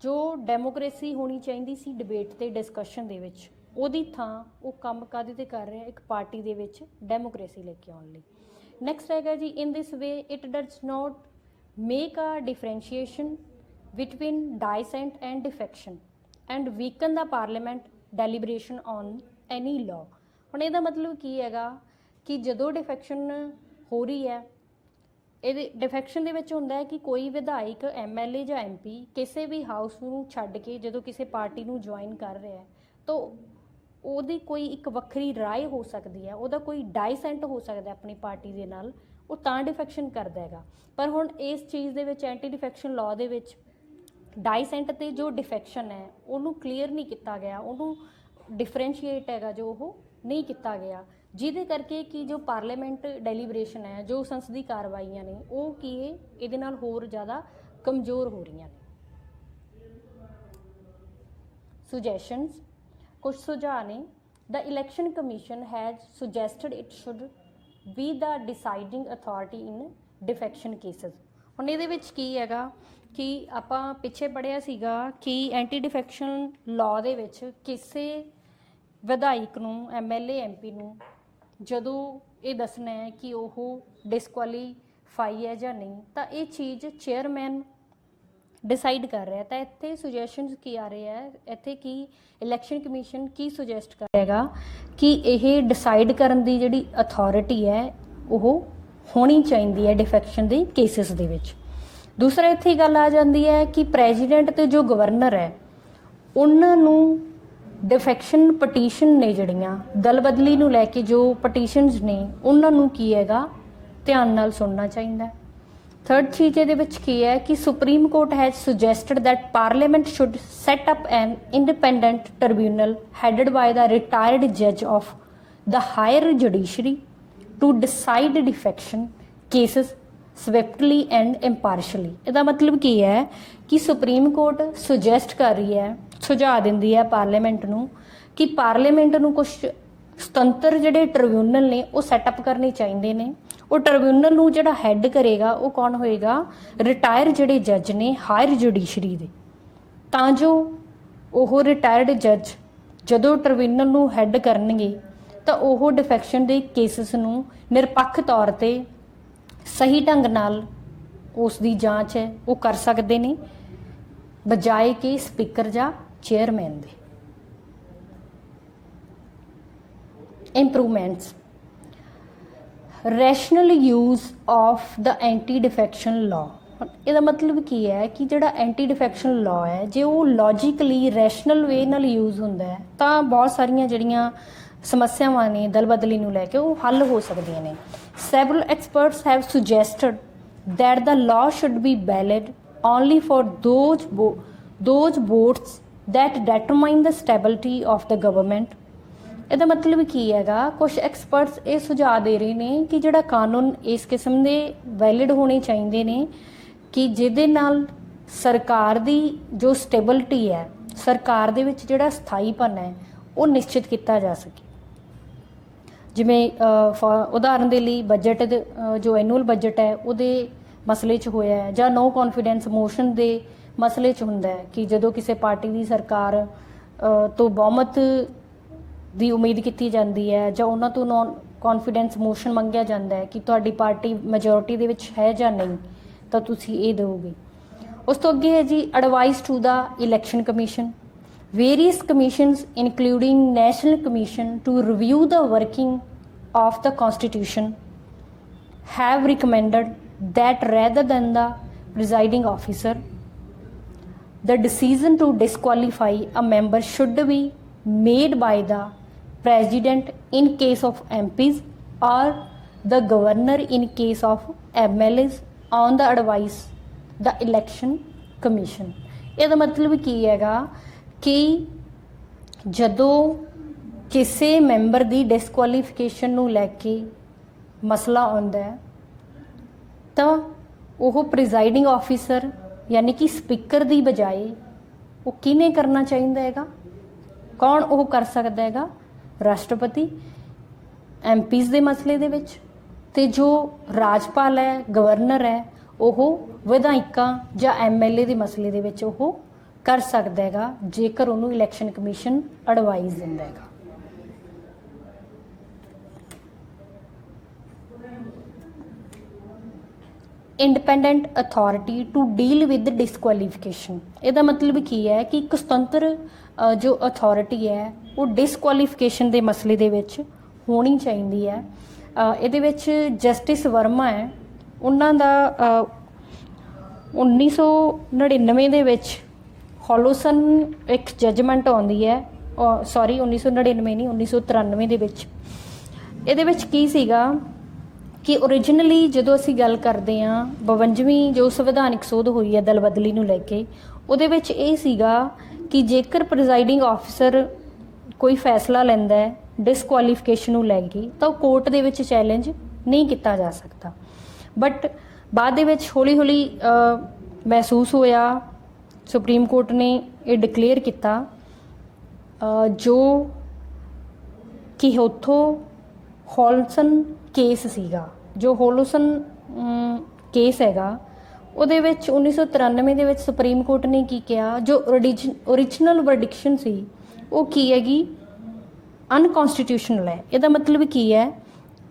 A: ਜੋ ਡੈਮੋਕ੍ਰੇਸੀ ਹੋਣੀ ਚਾਹੀਦੀ ਸੀ ਡਿਬੇਟ ਤੇ ਡਿਸਕਸ਼ਨ ਦੇ ਵਿੱਚ ਉਹਦੀ ਥਾਂ ਉਹ ਕੰਮ ਕਾਹਦੇ 'ਤੇ ਕਰ ਰਿਹਾ ਇੱਕ ਪਾਰਟੀ ਦੇ ਵਿੱਚ ਡੈਮੋਕ੍ਰੇਸੀ ਲੈ ਕੇ ਆਉਣ ਲਈ। ਨੈਕਸਟ ਹੈਗਾ ਜੀ in this way it does not make a differentiation between dissent and defection and weaken the parliament deliberation on any law. ਹੁਣ ਇਹਦਾ ਮਤਲਬ ਕੀ ਹੈਗਾ ਕਿ ਜਦੋਂ ਡਿਫੈਕਸ਼ਨ ਹੋ ਰਹੀ ਹੈ ਇਹਦੇ ਡਿਫੈਕਸ਼ਨ ਦੇ ਵਿੱਚ ਹੁੰਦਾ ਹੈ ਕਿ ਕੋਈ ਵਿਧਾਇਕ MLA ਜਾਂ MP ਕਿਸੇ ਵੀ ਹਾਊਸ ਨੂੰ ਛੱਡ ਕੇ ਜਦੋਂ ਕਿਸੇ ਪਾਰਟੀ ਨੂੰ ਜੁਆਇਨ ਕਰ ਰਿਹਾ ਹੈ ਤਾਂ ਉਹਦੀ ਕੋਈ ਇੱਕ ਵੱਖਰੀ ਰਾਏ ਹੋ ਸਕਦੀ ਹੈ, ਉਹਦਾ ਕੋਈ ਡਾਈਸੈਂਟ ਹੋ ਸਕਦਾ ਆਪਣੀ ਪਾਰਟੀ ਦੇ ਨਾਲ, ਉਹ ਤਾਂ ਡਿਫੈਕਸ਼ਨ ਕਰਦਾ ਹੈਗਾ। ਪਰ ਹੁਣ ਇਸ ਚੀਜ਼ ਦੇ ਵਿੱਚ ਐਂਟੀ ਡਿਫੈਕਸ਼ਨ ਲਾਅ ਦੇ ਵਿੱਚ ਡਾਈਸੈਂਟ ਤੇ ਜੋ ਡਿਫੈਕਸ਼ਨ ਹੈ ਉਹਨੂੰ ਕਲੀਅਰ ਨਹੀਂ ਕੀਤਾ ਗਿਆ, ਉਹਨੂੰ ਡਿਫਰੈਂਸ਼ੀਏਟ ਹੈਗਾ ਜੋ ਉਹ ਨਹੀਂ ਕੀਤਾ ਗਿਆ, ਜਿਹਦੇ ਕਰਕੇ ਕਿ ਜੋ ਪਾਰਲੀਮੈਂਟ ਡੈਲੀਬਰੇਸ਼ਨ ਹੈ ਜੋ ਸੰਸਦੀ ਕਾਰਵਾਈਆਂ ਨੇ ਉਹ ਕੀ ਹੈ ਇਹਦੇ ਨਾਲ ਹੋਰ ਜ਼ਿਆਦਾ ਕਮਜ਼ੋਰ ਹੋ ਰਹੀਆਂ ਨੇ। ਸੁਜੈਸ਼ਨਸ ਕੁਝ ਸੁਝਾਅ ਨੇ। The election commission has suggested it should be the deciding authority in defection cases. ਹੁਣ ਇਹਦੇ ਵਿੱਚ ਕੀ ਹੈਗਾ ਕਿ ਆਪਾਂ ਪਿੱਛੇ ਪੜ੍ਹਿਆ ਸੀਗਾ ਕਿ ਐਂਟੀ ਡਿਫੈਕਸ਼ਨ ਲਾਅ ਦੇ ਵਿੱਚ ਕਿਸੇ ਵਿਧਾਇਕ ਨੂੰ MLA MP ਨੂੰ ਜਦੋਂ ਇਹ ਦੱਸਣਾ ਹੈ ਕਿ ਉਹ ਡਿਸਕੁਆਲੀਫਾਈ ਹੈ ਜਾਂ ਨਹੀਂ ਤਾਂ ਇਹ ਚੀਜ਼ ਚੇਅਰਮੈਨ ਡਿਸਾਈਡ ਕਰ ਰਿਹਾ। ਤਾਂ ਇੱਥੇ ਸੁਜੈਸ਼ਨਸ ਕੀ ਆ ਰਹੇ ਹੈ ਇੱਥੇ ਕਿ ਇਲੈਕਸ਼ਨ ਕਮਿਸ਼ਨ ਕੀ ਸੁਜੈਸਟ ਕਰੇਗਾ ਕਿ ਇਹ ਡਿਸਾਈਡ ਕਰਨ ਦੀ ਜਿਹੜੀ ਅਥਾਰਟੀ ਹੈ ਉਹ ਹੋਣੀ ਚਾਹੀਦੀ ਹੈ ਡਿਫੈਕਸ਼ਨ ਦੇ ਕੇਸਿਸ ਦੇ ਵਿੱਚ। ਦੂਸਰਾ ਇੱਥੇ ਗੱਲ ਆ ਜਾਂਦੀ ਹੈ ਕਿ ਪ੍ਰੈਜ਼ੀਡੈਂਟ ਤੇ ਜੋ ਗਵਰਨਰ ਹੈ ਉਹਨਾਂ ਨੂੰ ਡਿਫੈਕਸ਼ਨ ਪਟੀਸ਼ਨ ਨੇ ਜਿਹੜੀਆਂ ਦਲ ਬਦਲੀ ਨੂੰ ਲੈ ਕੇ ਜੋ ਪਟੀਸ਼ਨਸ ਨੇ ਉਹਨਾਂ ਨੂੰ ਕੀ ਹੈਗਾ ਧਿਆਨ ਨਾਲ ਸੁਣਨਾ ਚਾਹੀਦਾ। ਥਰਡ ਚੀਜ਼ ਇਹਦੇ ਵਿੱਚ ਕੀ ਹੈ ਕਿ supreme court has suggested that parliament should set up an independent tribunal headed by the retired ਜੱਜ of the higher judiciary to decide defection cases swiftly and impartially. ਇਹਦਾ ਮਤਲਬ ਕੀ ਹੈ ਕਿ ਸੁਪਰੀਮ ਕੋਰਟ ਸੁਜੈਸਟ ਕਰ ਰਹੀ ਹੈ, ਸੁਝਾਅ ਦਿੰਦੀ ਹੈ ਪਾਰਲੀਮੈਂਟ ਨੂੰ ਕਿ ਪਾਰਲੀਮੈਂਟ ਨੂੰ ਕੁਝ ਸੁਤੰਤਰ ਜਿਹੜੇ ਟ੍ਰਿਬਿਊਨਲ ਨੇ ਉਹ ਸੈਟਅਪ ਕਰਨੇ ਚਾਹੀਦੇ ਨੇ। ਉਹ ਟ੍ਰਿਬਿਊਨਲ ਨੂੰ ਜਿਹੜਾ ਹੈੱਡ ਕਰੇਗਾ ਉਹ ਕੌਣ ਹੋਏਗਾ? ਰਿਟਾਇਰ ਜਿਹੜੇ ਜੱਜ ਨੇ ਹਾਇਰ ਜੁਡੀਸ਼ਰੀ ਦੇ, ਤਾਂ ਜੋ ਉਹ ਰਿਟਾਇਰਡ ਜੱਜ ਜਦੋਂ ਟ੍ਰਿਬਿਊਨਲ ਨੂੰ ਹੈੱਡ ਕਰਨਗੇ ਤਾਂ ਉਹ ਡਿਫੈਕਸ਼ਨ ਦੇ ਕੇਸਿਸ ਨੂੰ ਨਿਰਪੱਖ ਤੌਰ ਤੇ ਸਹੀ ਢੰਗ ਨਾਲ ਉਸ ਦੀ ਜਾਂਚ ਹੈ ਉਹ ਕਰ ਸਕਦੇ ਨੇ, ਬਜਾਏ ਕਿ ਸਪੀਕਰ ਜਾਂ ਚੇਅਰਮੈਨ ਦੇ। Improvements rational use of the anti defection law. ਇਹਦਾ ਮਤਲਬ ਕੀ ਹੈ ਕਿ ਜਿਹੜਾ ਐਂਟੀ ਡਿਫੈਕਸ਼ਨ ਲਾਅ ਹੈ ਜੇ ਉਹ ਲੌਜੀਕਲੀ ਰੈਸ਼ਨਲ ਵੇ ਨਾਲ ਯੂਜ਼ ਹੁੰਦਾ ਹੈ ਤਾਂ ਬਹੁਤ ਸਾਰੀਆਂ ਜਿਹੜੀਆਂ ਸਮੱਸਿਆਵਾਂ ਨੇ ਦਲ ਬਦਲੀ ਨੂੰ ਲੈ ਕੇ ਉਹ ਹੱਲ ਹੋ ਸਕਦੀਆਂ ਨੇ। Several experts have suggested that the law should be valid only for those votes that determine the stability of the government। ਇਹਦਾ ਮਤਲਬ ਕੀ ਹੈਗਾ? ਕੁਝ ਐਕਸਪਰਟਸ ਇਹ ਸੁਝਾਅ ਦੇ ਰਹੇ ਨੇ ਕਿ ਜਿਹੜਾ ਕਾਨੂੰਨ ਇਸ ਕਿਸਮ ਦੇ ਵੈਲਿਡ ਹੋਣੇ ਚਾਹੀਦੇ ਨੇ ਕਿ ਜਿਹਦੇ ਨਾਲ ਸਰਕਾਰ ਦੀ ਜੋ ਸਟੇਬਿਲਿਟੀ ਹੈ, ਸਰਕਾਰ ਦੇ ਵਿੱਚ ਜਿਹੜਾ ਸਥਾਈਪਨ ਹੈ ਉਹ ਨਿਸ਼ਚਿਤ ਕੀਤਾ ਜਾ ਸਕੇ। ਜਿਵੇਂ ਉਦਾਹਰਨ ਦੇ ਲਈ ਬਜਟ ਜੋ ਐਨੂਅਲ ਬਜਟ ਹੈ ਉਹਦੇ ਮਸਲੇ 'ਚ ਹੋਇਆ ਹੈ, ਜਾਂ ਨੋ ਕੌਨਫੀਡੈਂਸ ਮੋਸ਼ਨ ਦੇ ਮਸਲੇ 'ਚ ਹੁੰਦਾ ਹੈ ਕਿ ਜਦੋਂ ਕਿਸੇ ਪਾਰਟੀ ਦੀ ਸਰਕਾਰ ਤੋਂ ਬਹੁਮਤ ਦੀ ਉਮੀਦ ਕੀਤੀ ਜਾਂਦੀ ਹੈ ਜਾਂ ਉਹਨਾਂ ਤੋਂ ਨੋਨ ਕੌਨਫੀਡੈਂਸ ਮੋਸ਼ਨ ਮੰਗਿਆ ਜਾਂਦਾ ਹੈ ਕਿ ਤੁਹਾਡੀ ਪਾਰਟੀ ਮੈਜੋਰਿਟੀ ਦੇ ਵਿੱਚ ਹੈ ਜਾਂ ਨਹੀਂ, ਤਾਂ ਤੁਸੀਂ ਇਹ ਦਿਓਗੇ। ਉਸ ਤੋਂ ਅੱਗੇ ਹੈ ਜੀ advice to the election commission. Various commissions including national commission to review the working of the constitution have recommended that rather than the presiding officer, the decision to disqualify a member should be made by the president in case of MPs or the governor in case of MLAs on the advice the election commission। ਇਹਦਾ ਮਤਲਬ ਕੀ ਹੈਗਾ ਕਿ ਜਦੋਂ ਕਿਸੇ member ਦੀ disqualification ਨੂੰ ਲੈ ਕੇ ਮਸਲਾ ਆਉਂਦਾ ਹੈ ਤਾਂ ਉਹ ਪ੍ਰੀਜ਼ਾਈਡਿੰਗ ਆਫੀਸਰ ਯਾਨੀ ਕਿ ਸਪੀਕਰ ਦੀ ਬਜਾਏ ਉਹ ਕਿਹਨੇ ਕਰਨਾ ਚਾਹੀਦਾ ਹੈਗਾ, ਕੌਣ ਉਹ ਕਰ ਸਕਦਾ ਹੈਗਾ? ਰਾਸ਼ਟਰਪਤੀ। ਐਮਪੀਜ਼ ਦੇ ਮਸਲੇ ਦੇ ਵਿੱਚ, ਤੇ ਜੋ ਰਾਜਪਾਲ ਹੈ, ਗਵਰਨਰ ਹੈ, ਉਹ ਵਿਧਾਇਕਾਂ ਜਾਂ ਐਮਐਲਏ ਦੇ ਮਸਲੇ ਦੇ ਵਿੱਚ ਉਹ ਕਰ ਸਕਦਾ ਹੈਗਾ ਜੇਕਰ ਉਹਨੂੰ ਇਲੈਕਸ਼ਨ ਕਮਿਸ਼ਨ ਐਡਵਾਈਸ ਦਿੰਦਾ ਹੈਗਾ। Independent authority to deal with disqualification. ਇਹਦਾ ਮਤਲਬ ਕੀ ਹੈ ਕਿ ਇੱਕ ਸੁਤੰਤਰ ਜੋ ਅਥਾਰਟੀ ਹੈ ਉਹ ਡਿਸਕੁਆਲੀਫਿਕੇਸ਼ਨ ਦੇ ਮਸਲੇ ਦੇ ਵਿੱਚ ਹੋਣੀ ਚਾਹੀਦੀ ਹੈ। ਇਹਦੇ ਵਿੱਚ ਜਸਟਿਸ ਵਰਮਾ ਹੈ, ਉਹਨਾਂ ਦਾ 1999 ਦੇ ਵਿੱਚ ਹੌਲੋਸਨ ਇੱਕ ਜੱਜਮੈਂਟ ਆਉਂਦੀ ਹੈ, ਸੌਰੀ 1999 ਨਹੀਂ 1993 ਦੇ ਵਿੱਚ। ਇਹਦੇ ਵਿੱਚ ਕੀ ਸੀਗਾ ਕਿ ਓਰੀਜਨਲੀ ਜਦੋਂ ਅਸੀਂ ਗੱਲ ਕਰਦੇ ਹਾਂ 52ਵੀਂ ਜੋ ਸੰਵਿਧਾਨਿਕ ਸੋਧ ਹੋਈ ਹੈ ਦਲ ਬਦਲੀ ਨੂੰ ਲੈ ਕੇ, ਉਹਦੇ ਵਿੱਚ ਇਹ ਸੀਗਾ ਕਿ ਜੇਕਰ ਪ੍ਰੀਜ਼ਾਈਡਿੰਗ ਆਫਿਸਰ ਕੋਈ ਫੈਸਲਾ ਲੈਂਦਾ ਹੈ ਡਿਸਕੁਆਲੀਫਿਕੇਸ਼ਨ ਨੂੰ ਲੈ ਕੇ ਤਾਂ ਉਹ ਕੋਰਟ ਦੇ ਵਿੱਚ ਚੈਲੰਜ ਨਹੀਂ ਕੀਤਾ ਜਾ ਸਕਦਾ। ਬਟ ਬਾਅਦ ਦੇ ਵਿੱਚ ਹੌਲੀ ਹੌਲੀ ਮਹਿਸੂਸ ਹੋਇਆ, ਸੁਪਰੀਮ ਕੋਰਟ ਨੇ ਇਹ ਡਿਕਲੇਅਰ ਕੀਤਾ ਜੋ ਕਿ ਉੱਥੋਂ ਹੌਲਸਨ ਕੇਸ ਸੀਗਾ, ਜੋ ਹੌਲੋਸਨ ਕੇਸ ਹੈਗਾ ਉਹਦੇ ਵਿੱਚ 1993 ਦੇ ਵਿੱਚ ਸੁਪਰੀਮ ਕੋਰਟ ਨੇ ਕੀ ਕਿਹਾ, ਜੋ ਓਰੀਜਨਲ ਵਰਡਿਕਸ਼ਨ ਸੀ ਉਹ ਕੀ ਹੈਗੀ, ਅਨਕਨਸਟੀਟਿਊਸ਼ਨਲ ਹੈ। ਇਹਦਾ ਮਤਲਬ ਕੀ ਹੈ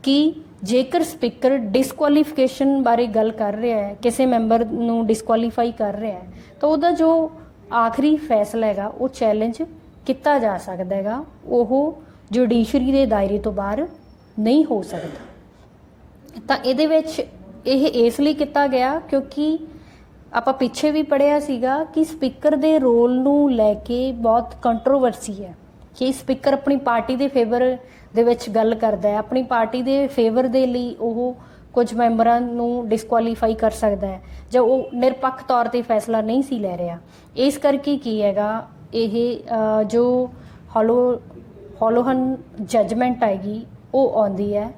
A: ਕਿ ਜੇਕਰ ਸਪੀਕਰ ਡਿਸਕੁਆਲੀਫਿਕੇਸ਼ਨ ਬਾਰੇ ਗੱਲ ਕਰ ਰਿਹਾ ਹੈ, ਕਿਸੇ ਮੈਂਬਰ ਨੂੰ ਡਿਸਕੁਆਲੀਫਾਈ ਕਰ ਰਿਹਾ ਹੈ, ਤਾਂ ਉਹਦਾ ਜੋ ਆਖਰੀ ਫੈਸਲਾ ਹੈਗਾ ਉਹ ਚੈਲੰਜ ਕੀਤਾ ਜਾ ਸਕਦਾ ਹੈਗਾ, ਉਹ ਜੁਡੀਸ਼ਰੀ ਦੇ ਦਾਇਰੇ ਤੋਂ ਬਾਹਰ ਨਹੀਂ ਹੋ ਸਕਦਾ। ਤਾਂ ਇਹਦੇ ਵਿੱਚ ਇਹ ਇਸ ਲਈ ਕੀਤਾ ਗਿਆ ਕਿਉਂਕਿ ਆਪਾਂ ਪਿੱਛੇ ਵੀ ਪੜ੍ਹਿਆ ਸੀਗਾ ਕਿ ਸਪੀਕਰ ਦੇ ਰੋਲ ਨੂੰ ਲੈ ਕੇ ਬਹੁਤ ਕੰਟਰੋਵਰਸੀ ਹੈ ਕਿ ਸਪੀਕਰ ਆਪਣੀ ਪਾਰਟੀ ਦੇ ਫੇਵਰ ਦੇ ਵਿੱਚ ਗੱਲ ਕਰਦਾ ਹੈ, ਆਪਣੀ ਪਾਰਟੀ ਦੇ ਫੇਵਰ ਦੇ ਲਈ ਉਹ ਕੁਝ ਮੈਂਬਰਾਂ ਨੂੰ ਡਿਸਕੁਆਲੀਫਾਈ ਕਰ ਸਕਦਾ ਹੈ ਜਾਂ ਉਹ ਨਿਰਪੱਖ ਤੌਰ ਤੇ ਫੈਸਲਾ ਨਹੀਂ ਸੀ ਲੈ ਰਿਹਾ। ਇਸ ਕਰਕੇ ਕੀ ਹੈਗਾ ਇਹ ਜੋ ਹੌਲੋਹਨ ਜੱਜਮੈਂਟ ਆਏਗੀ ਉਹ ਆਉਂਦੀ ਹੈ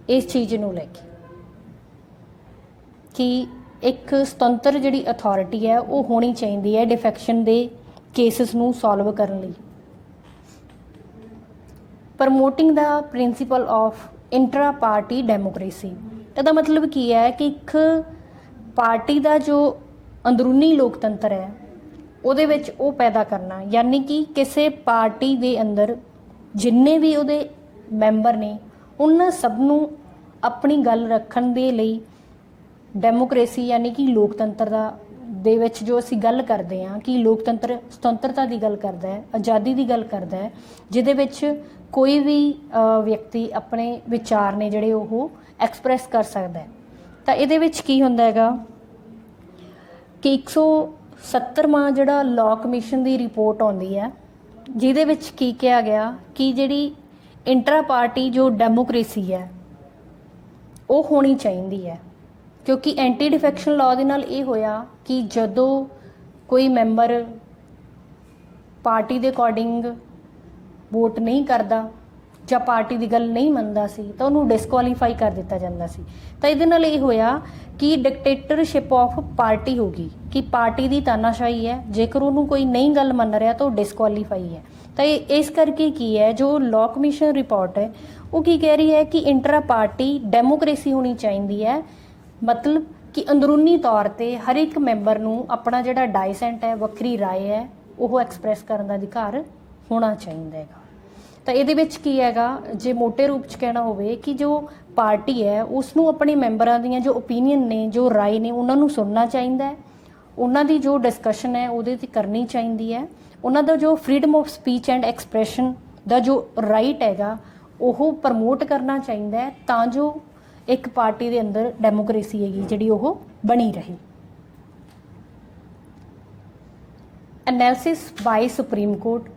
A: ਇਸ ਚੀਜ਼ ਨੂੰ ਲੈ ਕੇ ਕਿ ਇੱਕ ਸੁਤੰਤਰ ਜਿਹੜੀ ਅਥਾਰਟੀ ਹੈ ਉਹ ਹੋਣੀ ਚਾਹੀਦੀ ਹੈ ਡਿਫੈਕਸ਼ਨ ਦੇ ਕੇਸਿਸ ਨੂੰ ਸੋਲਵ ਕਰਨ ਲਈ। Promoting the principle of intra party democracy. ਇਹਦਾ ਮਤਲਬ ਕੀ ਹੈ ਕਿ ਇੱਕ ਪਾਰਟੀ ਦਾ ਜੋ ਅੰਦਰੂਨੀ ਲੋਕਤੰਤਰ ਹੈ ਉਹਦੇ ਵਿੱਚ ਉਹ ਪੈਦਾ ਕਰਨਾ, ਯਾਨੀ ਕਿ ਕਿਸੇ ਪਾਰਟੀ ਦੇ ਅੰਦਰ ਜਿੰਨੇ ਵੀ ਉਹਦੇ ਮੈਂਬਰ ਨੇ ਉਹਨਾਂ ਸਭ ਨੂੰ ਆਪਣੀ ਗੱਲ ਰੱਖਣ ਦੇ ਲਈ ਡੈਮੋਕ੍ਰੇਸੀ ਯਾਨੀ ਕਿ ਲੋਕਤੰਤਰ ਦੇ ਵਿੱਚ ਜੋ ਅਸੀਂ ਗੱਲ ਕਰਦੇ ਹਾਂ ਕਿ ਲੋਕਤੰਤਰ ਸੁਤੰਤਰਤਾ ਦੀ ਗੱਲ ਕਰਦਾ ਹੈ, ਆਜ਼ਾਦੀ ਦੀ ਗੱਲ ਕਰਦਾ ਹੈ, ਜਿਹਦੇ ਵਿੱਚ ਕੋਈ ਵੀ ਵਿਅਕਤੀ ਆਪਣੇ ਵਿਚਾਰ ਨੇ ਜਿਹੜੇ ਉਹ ਐਕਸਪ੍ਰੈਸ ਕਰ ਸਕਦਾ ਹੈ। ਤਾਂ ਇਹਦੇ ਵਿੱਚ ਕੀ ਹੁੰਦਾ ਹੈਗਾ ਕਿ 170ਵਾਂ ਜਿਹੜਾ ਲਾਅ ਕਮਿਸ਼ਨ ਦੀ ਰਿਪੋਰਟ ਆਉਂਦੀ ਹੈ ਜਿਹਦੇ ਵਿੱਚ ਕੀ ਕਿਹਾ ਗਿਆ ਕਿ ਜਿਹੜੀ ਇੰਟਰਾ ਪਾਰਟੀ ਜੋ ਡੈਮੋਕ੍ਰੇਸੀ ਹੈ ਉਹ ਹੋਣੀ ਚਾਹੀਦੀ ਹੈ, ਕਿਉਂਕਿ ਐਂਟੀ ਡਿਫੈਕਸ਼ਨ ਲਾਅ ਦੇ ਨਾਲ ਇਹ ਹੋਇਆ ਕਿ ਜਦੋਂ ਕੋਈ ਮੈਂਬਰ ਪਾਰਟੀ ਦੇ ਅਕੋਰਡਿੰਗ ਵੋਟ ਨਹੀਂ ਕਰਦਾ ਜਾਂ ਪਾਰਟੀ ਦੀ ਗੱਲ ਨਹੀਂ ਮੰਨਦਾ ਸੀ ਤਾਂ ਉਹਨੂੰ ਡਿਸਕੁਆਲੀਫਾਈ ਕਰ ਦਿੱਤਾ ਜਾਂਦਾ ਸੀ। ਤਾਂ ਇਹਦੇ ਨਾਲ ਇਹ ਹੋਇਆ ਕਿ ਡਿਕਟੇਟਰਸ਼ਿਪ ਆਫ ਪਾਰਟੀ ਹੋ ਗਈ ਕਿ ਪਾਰਟੀ ਦੀ ਤਾਨਾਸ਼ਾਹੀ ਹੈ, ਜੇਕਰ ਉਹਨੂੰ ਕੋਈ ਨਹੀਂ ਗੱਲ ਮੰਨ ਰਿਹਾ ਤਾਂ ਉਹ ਡਿਸਕੁਆਲੀਫਾਈ ਹੈ। ਤਾਂ ਇਸ ਕਰਕੇ ਕੀ ਹੈ, ਜੋ ਲਾਅ ਕਮਿਸ਼ਨ ਰਿਪੋਰਟ ਹੈ ਉਹ ਕੀ ਕਹਿ ਰਹੀ ਹੈ ਕਿ ਇੰਟਰਾ ਪਾਰਟੀ ਡੈਮੋਕ੍ਰੇਸੀ ਹੋਣੀ ਚਾਹੀਦੀ ਹੈ, ਮਤਲਬ ਕਿ ਅੰਦਰੂਨੀ ਤੌਰ ਤੇ ਹਰ ਇੱਕ ਮੈਂਬਰ ਨੂੰ ਆਪਣਾ ਜਿਹੜਾ ਡਾਈਸੈਂਟ ਹੈ, ਵੱਖਰੀ ਰਾਏ ਹੈ, ਉਹ ਐਕਸਪ੍ਰੈਸ ਕਰਨ ਦਾ ਅਧਿਕਾਰ ਹੋਣਾ ਚਾਹੀਦਾ ਹੈਗਾ। ਤਾਂ ਇਹਦੇ ਵਿੱਚ ਕੀ ਹੈਗਾ, ਜੇ ਮੋਟੇ ਰੂਪ 'ਚ ਕਹਿਣਾ ਹੋਵੇ ਕਿ ਜੋ ਪਾਰਟੀ ਹੈ ਉਸ ਨੂੰ ਆਪਣੇ ਮੈਂਬਰਾਂ ਦੀਆਂ ਜੋ ਓਪੀਨੀਅਨ ਨੇ, ਜੋ ਰਾਏ ਨੇ, ਉਹਨਾਂ ਨੂੰ ਸੁਣਨਾ ਚਾਹੀਦਾ ਹੈ, ਉਹਨਾਂ ਦੀ ਜੋ ਡਿਸਕਸ਼ਨ ਹੈ ਉਹਦੇ 'ਤੇ ਕਰਨੀ ਚਾਹੀਦੀ ਹੈ, ਉਹਨਾਂ ਦਾ ਜੋ freedom of speech and expression ਦਾ ਜੋ ਰਾਈਟ ਹੈਗਾ ਉਹ ਪ੍ਰਮੋਟ ਕਰਨਾ ਚਾਹੀਦਾ ਹੈ, ਤਾਂ ਜੋ ਇੱਕ ਪਾਰਟੀ ਦੇ ਅੰਦਰ ਡੈਮੋਕ੍ਰੇਸੀ ਹੈਗੀ ਜਿਹੜੀ ਉਹ ਬਣੀ ਰਹੇ। Analysis by supreme court,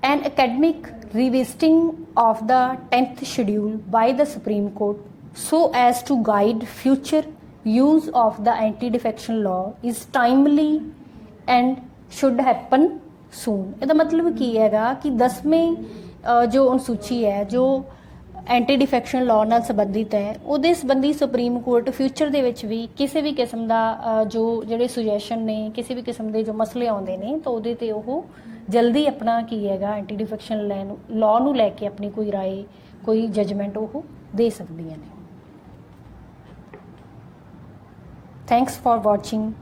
A: an academic revisiting of the 10th schedule by the Supreme Court so as to guide future use of the anti-defection law is timely and should happen soon। ਇਹਦਾ ਮਤਲਬ ਕੀ ਹੈਗਾ ਕਿ 10ਵੀਂ ਜੋ ਅਨੁਸੂਚੀ ਹੈ ਜੋ anti defection law ਨਾਲ ਸੰਬੰਧਿਤ ਹੈ, ਉਹਦੇ ਸੰਬੰਧੀ ਸੁਪਰੀਮ ਕੋਰਟ ਫਿਊਚਰ ਦੇ ਵਿੱਚ ਵੀ ਕਿਸੇ ਵੀ ਕਿਸਮ ਦਾ ਜੋ ਜਿਹੜੇ ਸੁਜੈਸ਼ਨ ਨੇ, ਕਿਸੇ ਵੀ ਕਿਸਮ ਦੇ ਜੋ ਮਸਲੇ ਆਉਂਦੇ ਨੇ, ਤਾਂ ਉਹਦੇ ਤੇ ਉਹ ਜਲਦੀ ਆਪਣਾ ਕੀ ਹੈਗਾ ਐਂਟੀ ਡਿਫੈਕਸ਼ਨ ਲਾਅ ਨੂੰ ਲੈ ਕੇ ਆਪਣੀ ਕੋਈ ਰਾਏ, ਕੋਈ ਜਜਮੈਂਟ ਉਹ ਦੇ ਸਕਦੀਆਂ ਨੇ। Thanks for watching.